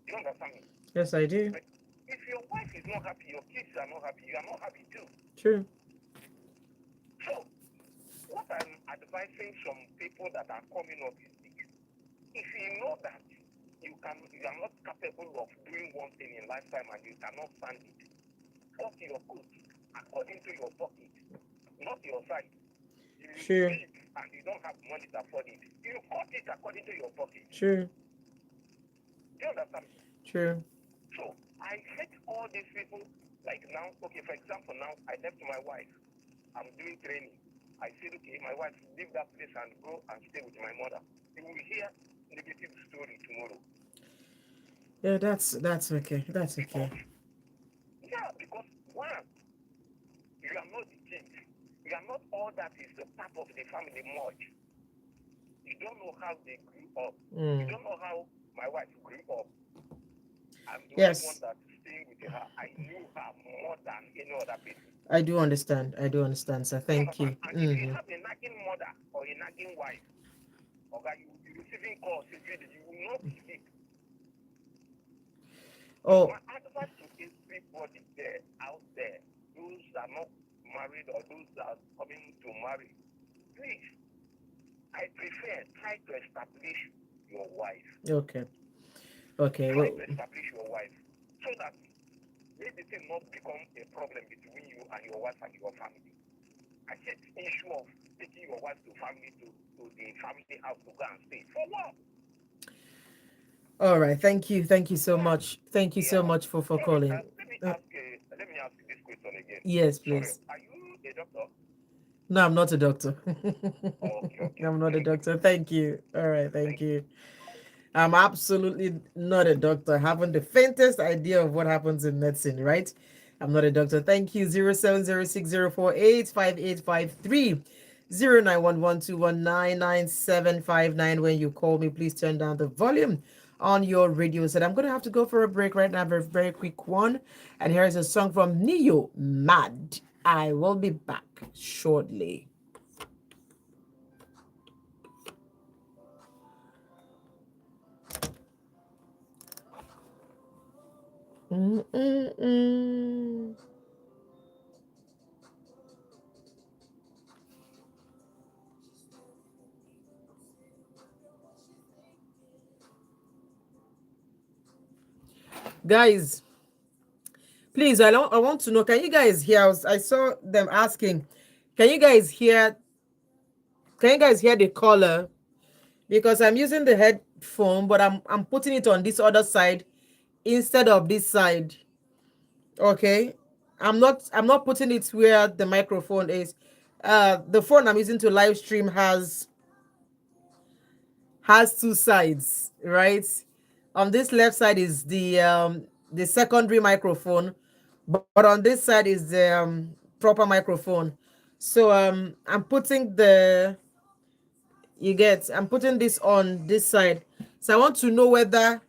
You understand me? Yes, I do. But if your wife is not happy, your kids are not happy, you are not happy too. True. So, what I'm advising some people that are coming up is this. If you know that you are not capable of doing one thing in lifetime and you cannot stand it, cut your coat according to your pocket, not your size. You True. live and you don't have money to afford it. You cut it according to your pocket. True. Do you understand me? True. So I hate all these people. Like now, okay, for example, now I left my wife. I'm doing training. I said, okay, my wife, leave that place and go and stay with my mother. You will hear negative story tomorrow. Yeah, that's okay. That's okay. Because, yeah, because one, you are not the king. You are not all that is the part of the family much. You don't know how they grew up. You Mm. don't know how my wife grew up. I'm the only one Yes, that's staying with her. I knew her more than any other person. I do understand. I do understand, sir. You Thank understand? you. And if you Mm-hmm. have a nagging mother or a nagging wife, okay, you will be receiving calls every day. You will not sleep. So Oh, my advice to everybody there out there, those that are not married or those that are coming to marry, please, I prefer try to establish your wife. okay. Okay. Try Well, to establish your wife so that let the thing not become a problem between you and your wife and your family. I said issue of taking your wife to the family house to go and stay. For what? all right. Thank you. Thank you so Why? much. Thank you so Yeah. much for Sorry, calling. Uh, let me ask you this question again. yes, Sorry, please. are you a doctor? No, I'm not a doctor. Okay. I'm not a Thank you. doctor. Thank you. All right. Thank Thank you. you. I'm absolutely not a doctor. I haven't the faintest idea of what happens in medicine, right? I'm not a doctor. Thank you. 0706048585309112199759. When you call me, please turn down the volume on your radio set. I'm going to have to go for a break right now, very, very quick one. And here is a song from Neo, Mad. I will be back shortly. Mm-mm-mm. Guys, please, I want to know, can you guys hear? I saw them asking, can you guys hear? Can you guys hear the caller? Because I'm using the headphone, but I'm putting it on this other side instead of this side. Okay, I'm not putting it where the microphone is. The phone I'm using to live stream has two sides, right? On this left side is the secondary microphone, but on this side is the proper microphone. So I'm putting I'm putting this on this side. So I want to know whether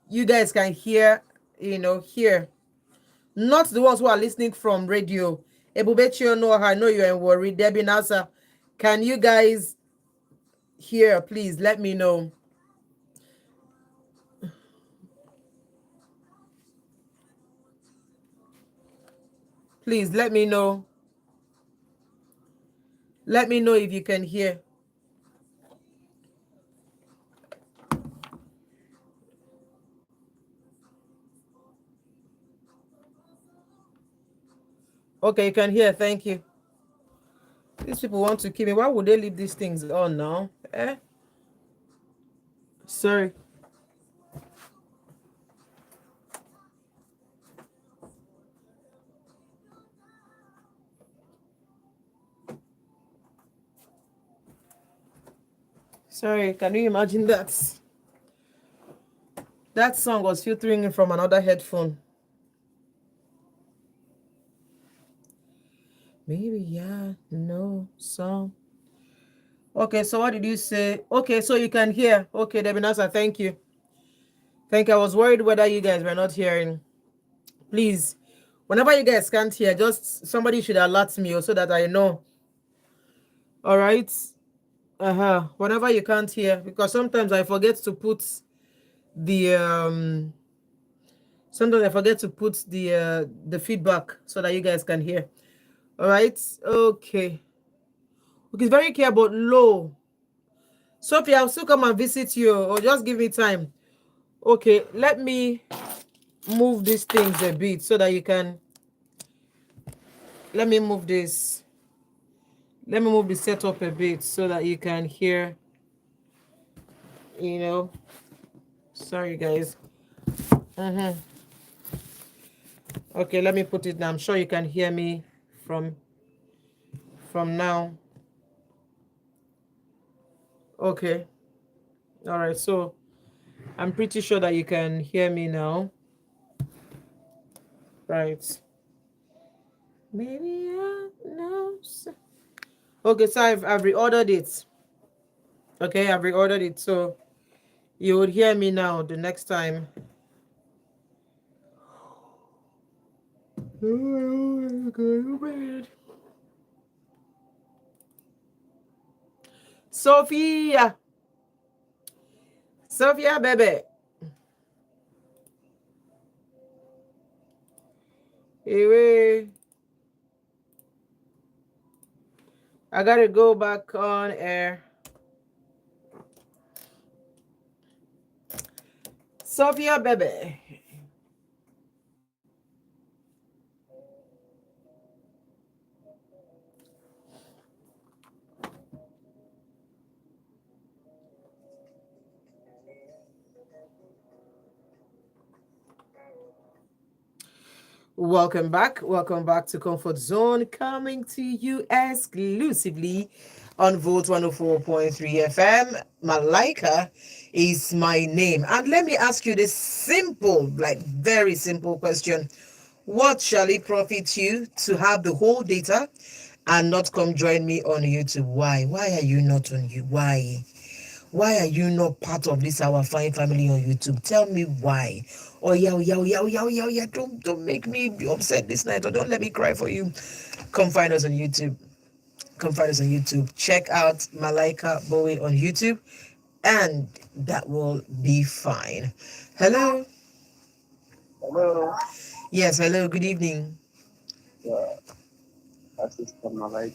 you guys can hear, here. Not the ones who are listening from radio. Ebubechio, no, I know you're in worry. Debbie Nasa, can you guys hear? Please let me know. Please let me know. Let me know if you can hear. Okay, you can hear. Thank you. These people want to kill me. Why would they leave these things on now? Eh? Sorry. Sorry. Can you imagine that? That song was filtering in from another headphone. Maybe, yeah, no, song. Okay, so what did you say? Okay, so you can hear. Okay, Debinasa, thank you. Thank you. I was worried whether you guys were not hearing. Please, whenever you guys can't hear, just somebody should alert me so that I know. All right. Whenever you can't hear, because sometimes I forget to put the sometimes I forget to put the feedback so that you guys can hear. All right. Okay. Okay, very clear but low. Sophie, I'll still come and visit you, or just give me time. Okay, let me move these things a bit so that you can. Let me move this. Let me move the setup a bit so that you can hear. You know. Sorry, guys. Okay, let me put it down. I'm sure you can hear me from now. Okay. All right. So I'm pretty sure that you can hear me now. Right. Maybe I know. Okay, so I've reordered it. Okay, I've reordered it. So you would hear me now the next time. Oh, go bed. Sophia. Sophia, baby. Anyway, I gotta go back on air. Sophia, baby. Welcome back. Welcome back to Comfort Zone, coming to you exclusively on Volt 104.3 FM. Malaika is my name. And let me ask you this simple, like very simple question. What shall it profit you to have the whole data and not come join me on YouTube? Why? Why are you not on you? Why? Why are you not part of this our fine family on YouTube? Tell me why. Oh yeah, oh yeah, oh yeah, oh yeah, oh yeah, oh yeah. Don't make me be upset this night, or don't let me cry for you. Come find us on YouTube. Come find us on YouTube. Check out Malaika Bowei on YouTube, and that will be fine. Hello. Hello. Yes, hello. Good evening. Yeah, that's it from my life.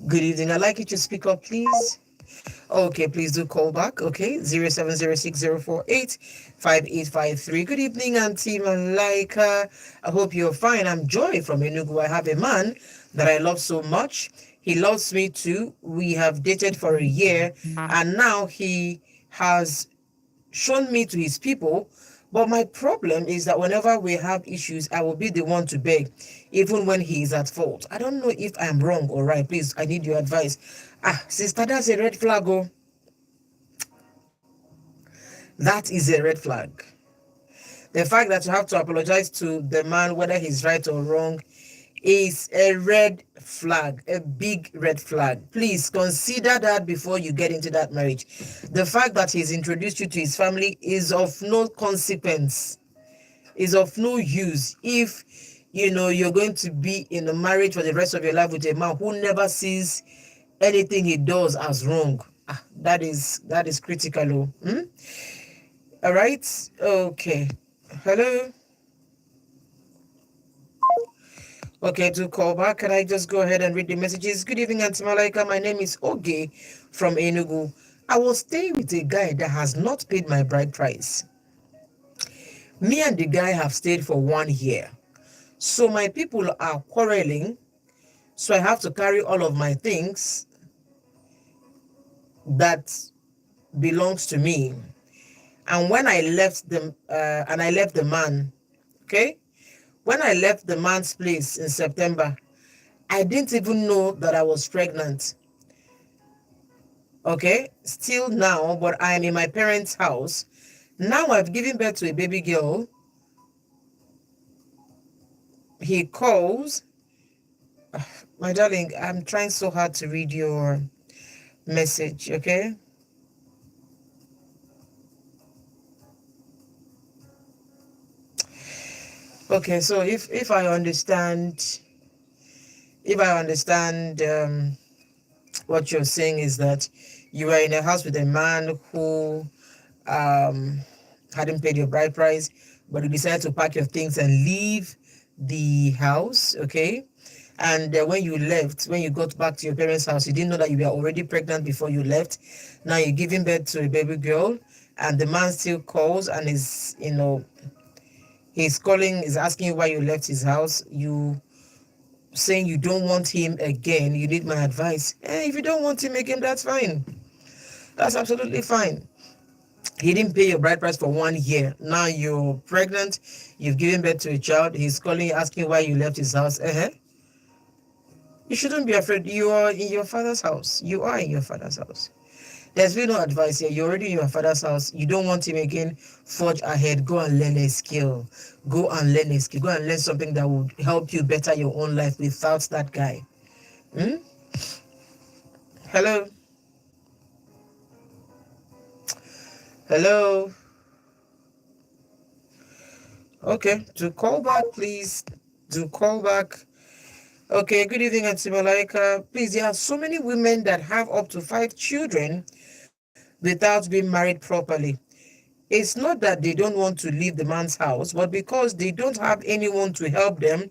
Good evening. I'd like you to speak up, please. Okay, please do call back. Okay, 0706 048 5853. Good evening, Auntie Malaika. I hope you're fine. I'm Joy from Enugu. I have a man that I love so much. He loves me too. We have dated for a year, and now he has shown me to his people. But my problem is that whenever we have issues, I will be the one to beg, even when he is at fault. I don't know if I'm wrong or right. Please, I need your advice. Ah, sister, that's a red flag. Oh, that is a red flag. The fact that you have to apologize to the man, whether he's right or wrong, is a red flag, a big red flag. Please consider that before you get into that marriage. The fact that he's introduced you to his family is of no consequence, is of no use if you're going to be in a marriage for the rest of your life with a man who never sees anything he does as wrong. That is critical. All right. Okay. Hello. Okay, to call back, can I just go ahead and read the messages? Good evening, Auntie Malaika. My name is Oge from Enugu. I was staying with a guy that has not paid my bride price. Me and the guy have stayed for 1 year. So my people are quarreling. So I have to carry all of my things that belongs to me. And when I left the man, okay? When I left the man's place in September, I didn't even know that I was pregnant. Okay, still now, but I'm in my parents' house. Now I've given birth to a baby girl. He calls, my darling, I'm trying so hard to read your message, okay? Okay, so if I understand, what you're saying is that you were in a house with a man who um hadn't paid your bride price, but you decided to pack your things and leave the house, okay? And when you left, when you got back to your parents' house, you didn't know that you were already pregnant before you left. Now you're giving birth to a baby girl, and the man still calls and he's calling, is asking you why you left his house. You saying you don't want him again. You need my advice. If you don't want him again, that's fine. That's absolutely fine. He didn't pay your bride price for 1 year. Now you're pregnant. You've given birth to a child. He's calling, asking why you left his house. You shouldn't be afraid. You are in your father's house. You are in your father's house. There's been no advice here. You're already in your father's house. You don't want him again. Forge ahead. Go and learn a skill. Go and learn a skill. Go and learn something that would help you better your own life without that guy. Hmm? Hello? Hello? Okay. To call back, please. To call back. Okay, good evening, Auntie Malaika. Please, there are so many women that have up to 5 children without being married properly. It's not that they don't want to leave the man's house, but because they don't have anyone to help them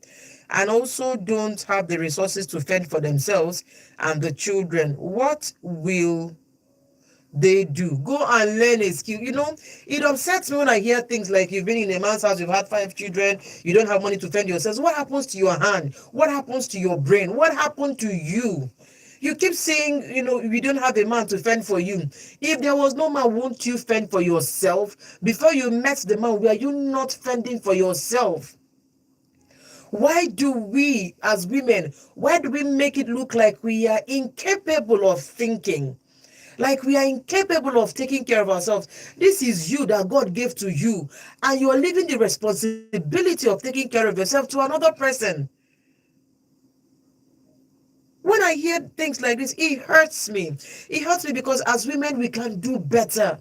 and also don't have the resources to fend for themselves and the children. What will they do? Go and learn a skill. It upsets me when I hear things like you've been in a man's house, you've had 5 children, you don't have money to fend yourselves. What happens to your hand? What happens to your brain? What happened to you? You keep saying, we don't have a man to fend for you. If there was no man, won't you fend for yourself? Before you met the man, were you not fending for yourself? Why do we, as women, why do we make it look like we are incapable of thinking? Like we are incapable of taking care of ourselves. This is you that God gave to you, and you are leaving the responsibility of taking care of yourself to another person. When I hear things like this, it hurts me. It hurts me because as women, we can do better.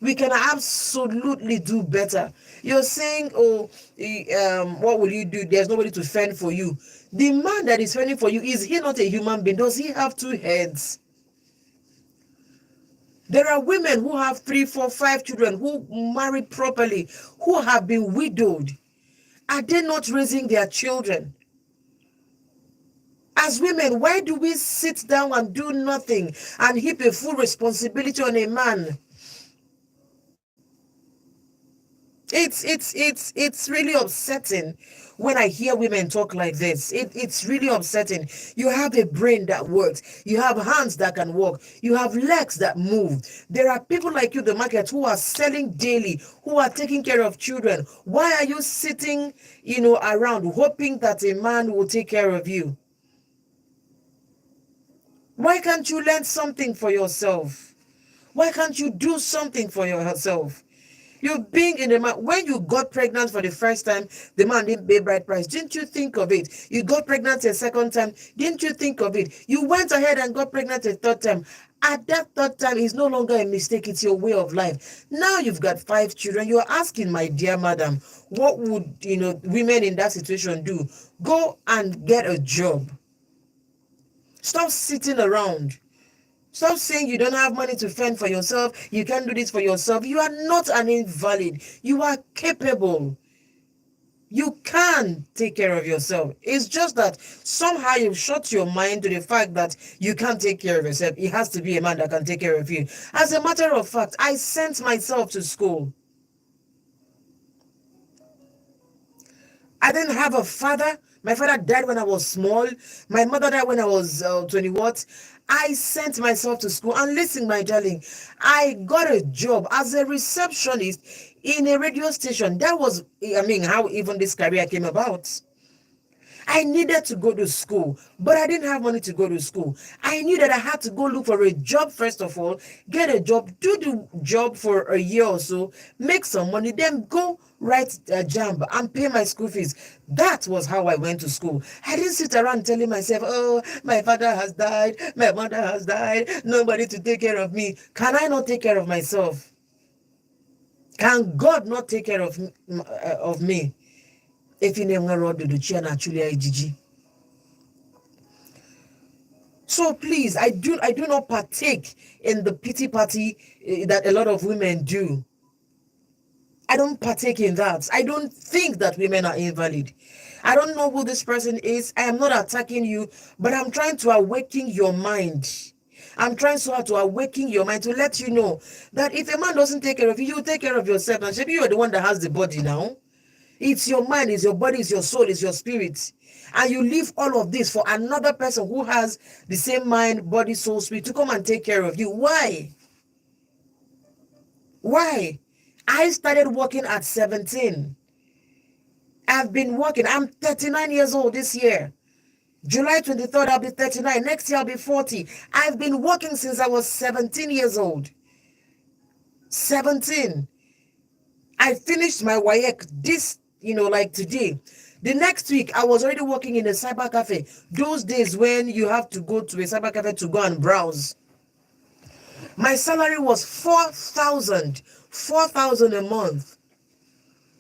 We can absolutely do better. You're saying, oh, what will you do? There's nobody to fend for you. The man that is fending for you, is he not a human being? Does he have two heads? There are women who have 3, 4, 5 children, who married properly, who have been widowed. Are they not raising their children? As women, why do we sit down and do nothing and heap a full responsibility on a man? It's really upsetting when I hear women talk like this. It's really upsetting. You have a brain that works. You have hands that can walk. You have legs that move. There are people like you in the market who are selling daily, who are taking care of children. Why are you sitting, around hoping that a man will take care of you? Why can't you learn something for yourself? Why can't you do something for yourself? You being in the man, when you got pregnant for the first time, the man didn't pay bride price. Didn't you think of it? You got pregnant a second time. Didn't you think of it? You went ahead and got pregnant a third time. At that third time, it's no longer a mistake. It's your way of life. Now you've got 5 children. You're asking, my dear madam, what would women in that situation do? Go and get a job. Stop sitting around. Stop saying you don't have money to fend for yourself. You can't do this for yourself. You are not an invalid. You are capable. You can take care of yourself. It's just that somehow you've shut your mind to the fact that you can't take care of yourself. It has to be a man that can take care of you. As a matter of fact, I sent myself to school. I didn't have a father. My father died when I was small. My mother died when I was 20 what? I sent myself to school. And listen, my darling, I got a job as a receptionist in a radio station. That was, I mean, how even this career came about. I needed to go to school, but I didn't have money to go to school. I knew that I had to go look for a job first of all, get a job, do the job for a year or so, make some money, then go write a jam and pay my school fees. That was how I went to school. I didn't sit around telling myself, oh, my father has died, my mother has died, nobody to take care of me. Can I not take care of myself? Can God not take care of me? If you never do the chair naturally, IGG. So please, I do not partake in the pity party that a lot of women do. I don't partake in that. I don't think that women are invalid. I don't know who this person is. I am not attacking you, but I'm trying to awaken your mind. I'm trying so hard to awaken your mind to let you know that if a man doesn't take care of you, you take care of yourself. And maybe you're the one that has the body now. It's your mind, it's your body, it's your soul, it's your spirit. And you leave all of this for another person who has the same mind, body, soul, spirit to come and take care of you. Why? Why? I started working at 17. I've been working. I'm 39 years old this year. July 23rd, I'll be 39. Next year, I'll be 40. I've been working since I was 17 years old. 17. I finished my WAEC this, like today. The next week, I was already working in a cyber cafe. Those days when you have to go to a cyber cafe to go and browse. My salary was 4,000 a month.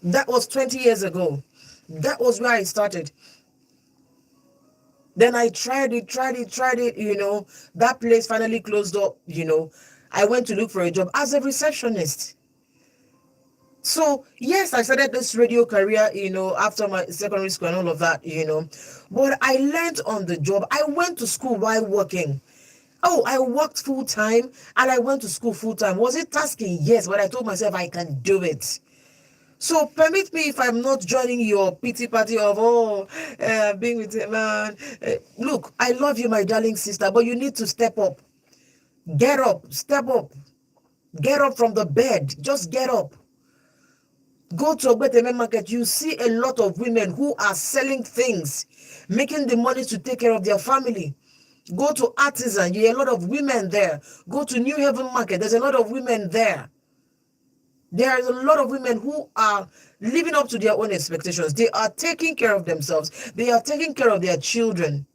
That was 20 years ago. That was where I started. Then I tried it. That place finally closed up, I went to look for a job as a receptionist. So, yes, I started this radio career, after my secondary school and all of that, But I learned on the job. I went to school while working. Oh, I worked full time and I went to school full time. Was it tasking? Yes, but I told myself I can do it. So permit me if I'm not joining your pity party of, being with a man. Look, I love you, my darling sister, but you need to step up. Get up, step up. Get up from the bed. Just get up. Go to Ogbeteme market, you see a lot of women who are selling things, making the money to take care of their family. Go to Artisan, you hear a lot of women there. Go to New Haven market, there's a lot of women there. There is a lot of women who are living up to their own expectations. They are taking care of themselves. They are taking care of their children.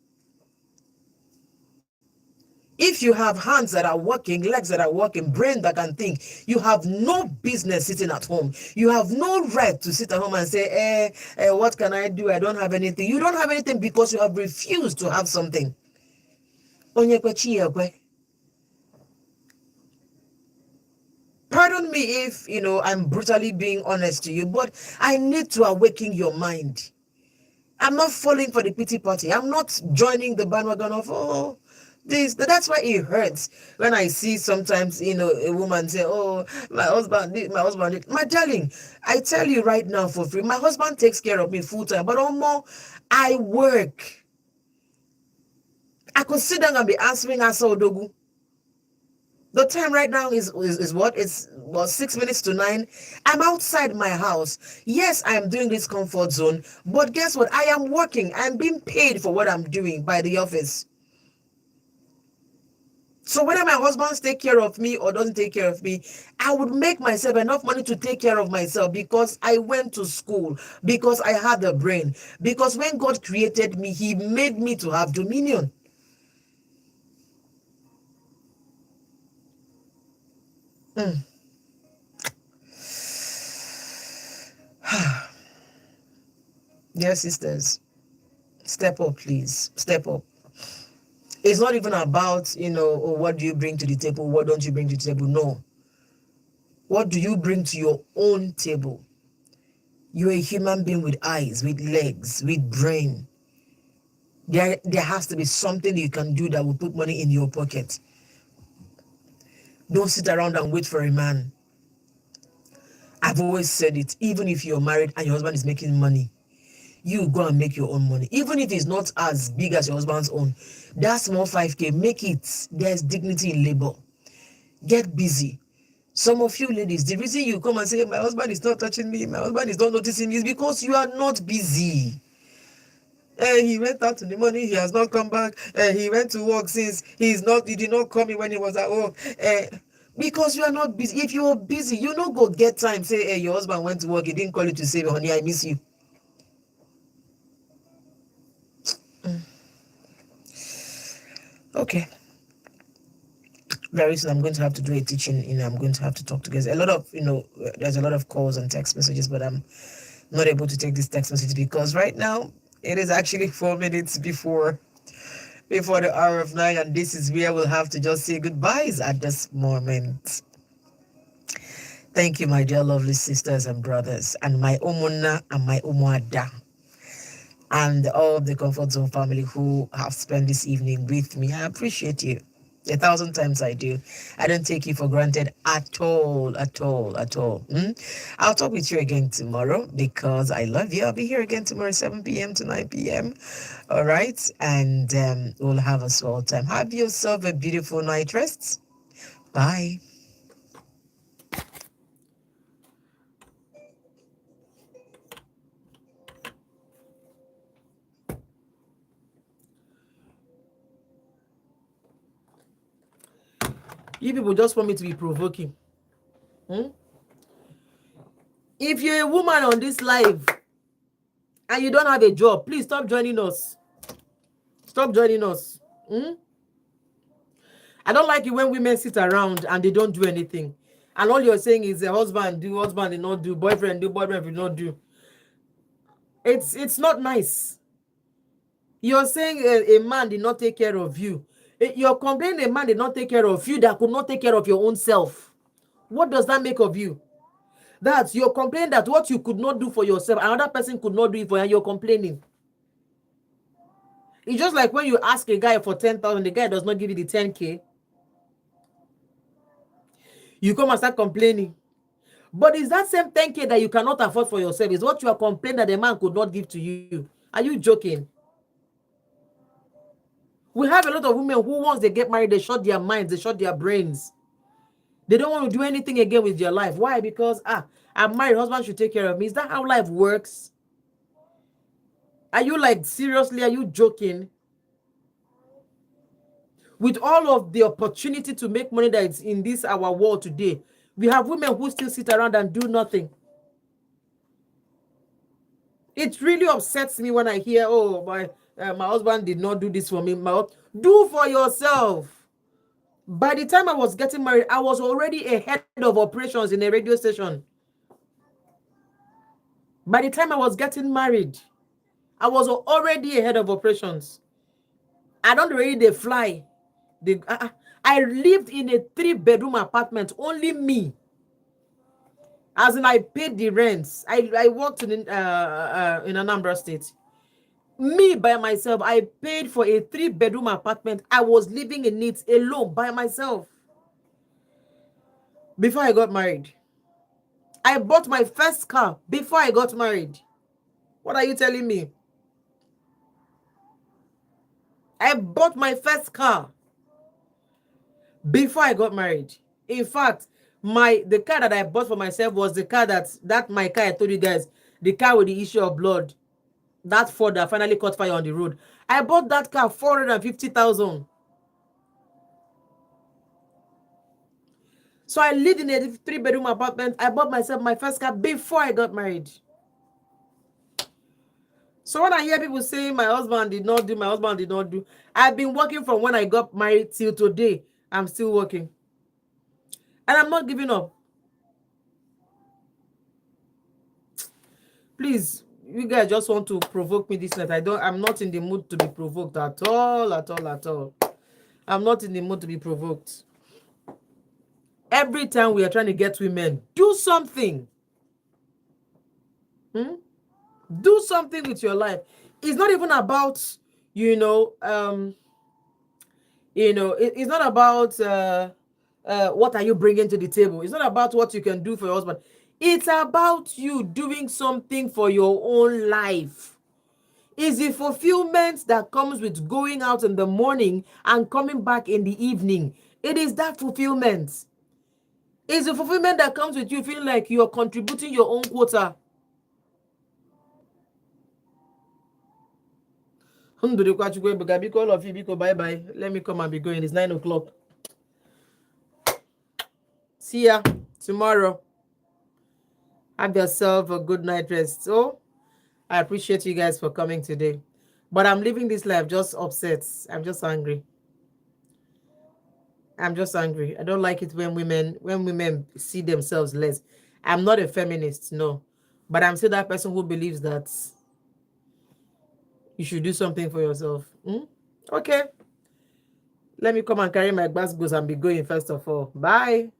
If you have hands that are working, legs that are working, brain that can think, you have no business sitting at home. You have no right to sit at home and say, what can I do? I don't have anything. You don't have anything because you have refused to have something. Pardon me if, I'm brutally being honest to you, but I need to awaken your mind. I'm not falling for the pity party. I'm not joining the bandwagon of, that's why it hurts when I see sometimes, a woman say, oh, my husband did, my husband did. My darling, I tell you right now for free, my husband takes care of me full time, but I work. I could sit down and be answering Asa Odogu. The time right now is what? It's 6 minutes to 9. I'm outside my house. Yes, I am doing this comfort zone, but guess what? I am working. I'm being paid for what I'm doing by the office. So whether my husband takes care of me or doesn't take care of me, I would make myself enough money to take care of myself because I went to school, because I had a brain, because when God created me, he made me to have dominion. Dear sisters, step up, please. Step up. It's not even about, what do you bring to the table? What don't you bring to the table? No. What do you bring to your own table? You're a human being with eyes, with legs, with brain. There has to be something you can do that will put money in your pocket. Don't sit around and wait for a man. I've always said it. Even if you're married and your husband is making money, you go and make your own money. Even if it's not as big as your husband's own, that small 5K, make it. There's dignity in labor. Get busy. Some of you ladies, the reason you come and say, my husband is not touching me, my husband is not noticing me, is because you are not busy. He went out in the morning, he has not come back. He went to work since he did not call me when he was at work. Because you are not busy. If you are busy, you don't go get time. Say, hey, your husband went to work, he didn't call you to say, honey, I miss you. Okay. Very soon I'm going to have to do a teaching. I'm going to have to talk to guys. A lot of, there's a lot of calls and text messages, but I'm not able to take this text message because right now it is actually 4 minutes before the hour of 9, and this is where we'll have to just say goodbyes at this moment. Thank you, my dear lovely sisters and brothers, and my Omuna and my Umuada, and all the Comfort Zone family who have spent this evening with me. I appreciate you. 1,000 times I do. I don't take you for granted at all, at all, at all. I'll talk with you again tomorrow because I love you. I'll be here again tomorrow, 7 p.m. to 9 p.m. All right. And we'll have a swell time. Have yourself a beautiful night rest. Bye. You people just want me to be provoking. If you're a woman on this live and you don't have a job, please stop joining us. Stop joining us. I don't like it when women sit around and they don't do anything. And all you're saying is the husband did not do, boyfriend did not do. It's not nice. You're saying a man did not take care of you. You're complaining a man did not take care of you that could not take care of your own self. What does that make of you? That's you're complaining that what you could not do for yourself, another person could not do it for you, and you're complaining. It's just like when you ask a guy for 10,000, the guy does not give you the 10K. You come and start complaining. But is that same 10K that you cannot afford for yourself is what you are complaining that the man could not give to you? Are you joking? We have a lot of women who once they get married, they shut their minds, they shut their brains. They don't want to do anything again with their life. Why? Because I'm married, husband should take care of me. Is that how life works? Are you like seriously? Are you joking? With all of the opportunity to make money that is in this our world today, we have women who still sit around and do nothing. It really upsets me when I hear, oh, my husband did not do this for me. Do for yourself. By the time I was getting married, I was already a head of operations in a radio station. By the time I was getting married, I was already a head of operations. I don't really fly. I lived in a 3-bedroom apartment, only me. As in, I paid the rents. I worked in Anambra State. Me by myself, I paid for a 3-bedroom apartment. I was living in it alone by myself. Before I got married, I bought my first car before I got married. What are you telling me? I bought my first car before I got married. In fact, the car that I bought for myself was the car that my car I told you guys, the car with the issue of blood, that Ford that finally caught fire on the road. I bought that car 450,000. So I lived in a 3-bedroom apartment. I bought myself my first car before I got married. So when I hear people saying my husband did not do, I've been working from when I got married till today. I'm still working. And I'm not giving up. Please, you guys just want to provoke me this night. I'm not in the mood to be provoked at all, at all, at all. I'm not in the mood to be provoked. Every time we are trying to get women, do something. Hmm? Do something with your life. It's not even about, you know, it's not about what are you bringing to the table. It's not about what you can do for your husband. It's about you doing something for your own life. Is the fulfillment that comes with going out in the morning and coming back in the evening. It is that fulfillment. It's the fulfillment that comes with you feeling like you're contributing your own quota. All of you, bye bye. Let me come and be going. It's 9 o'clock. See ya tomorrow. Have yourself a good night rest. So I appreciate you guys for coming today. But I'm living this life just upset. I'm just angry. I'm just angry. I don't like it when women see themselves less. I'm not a feminist, no. But I'm still that person who believes that you should do something for yourself. Hmm? Okay. Let me come and carry my bags and be going first of all. Bye.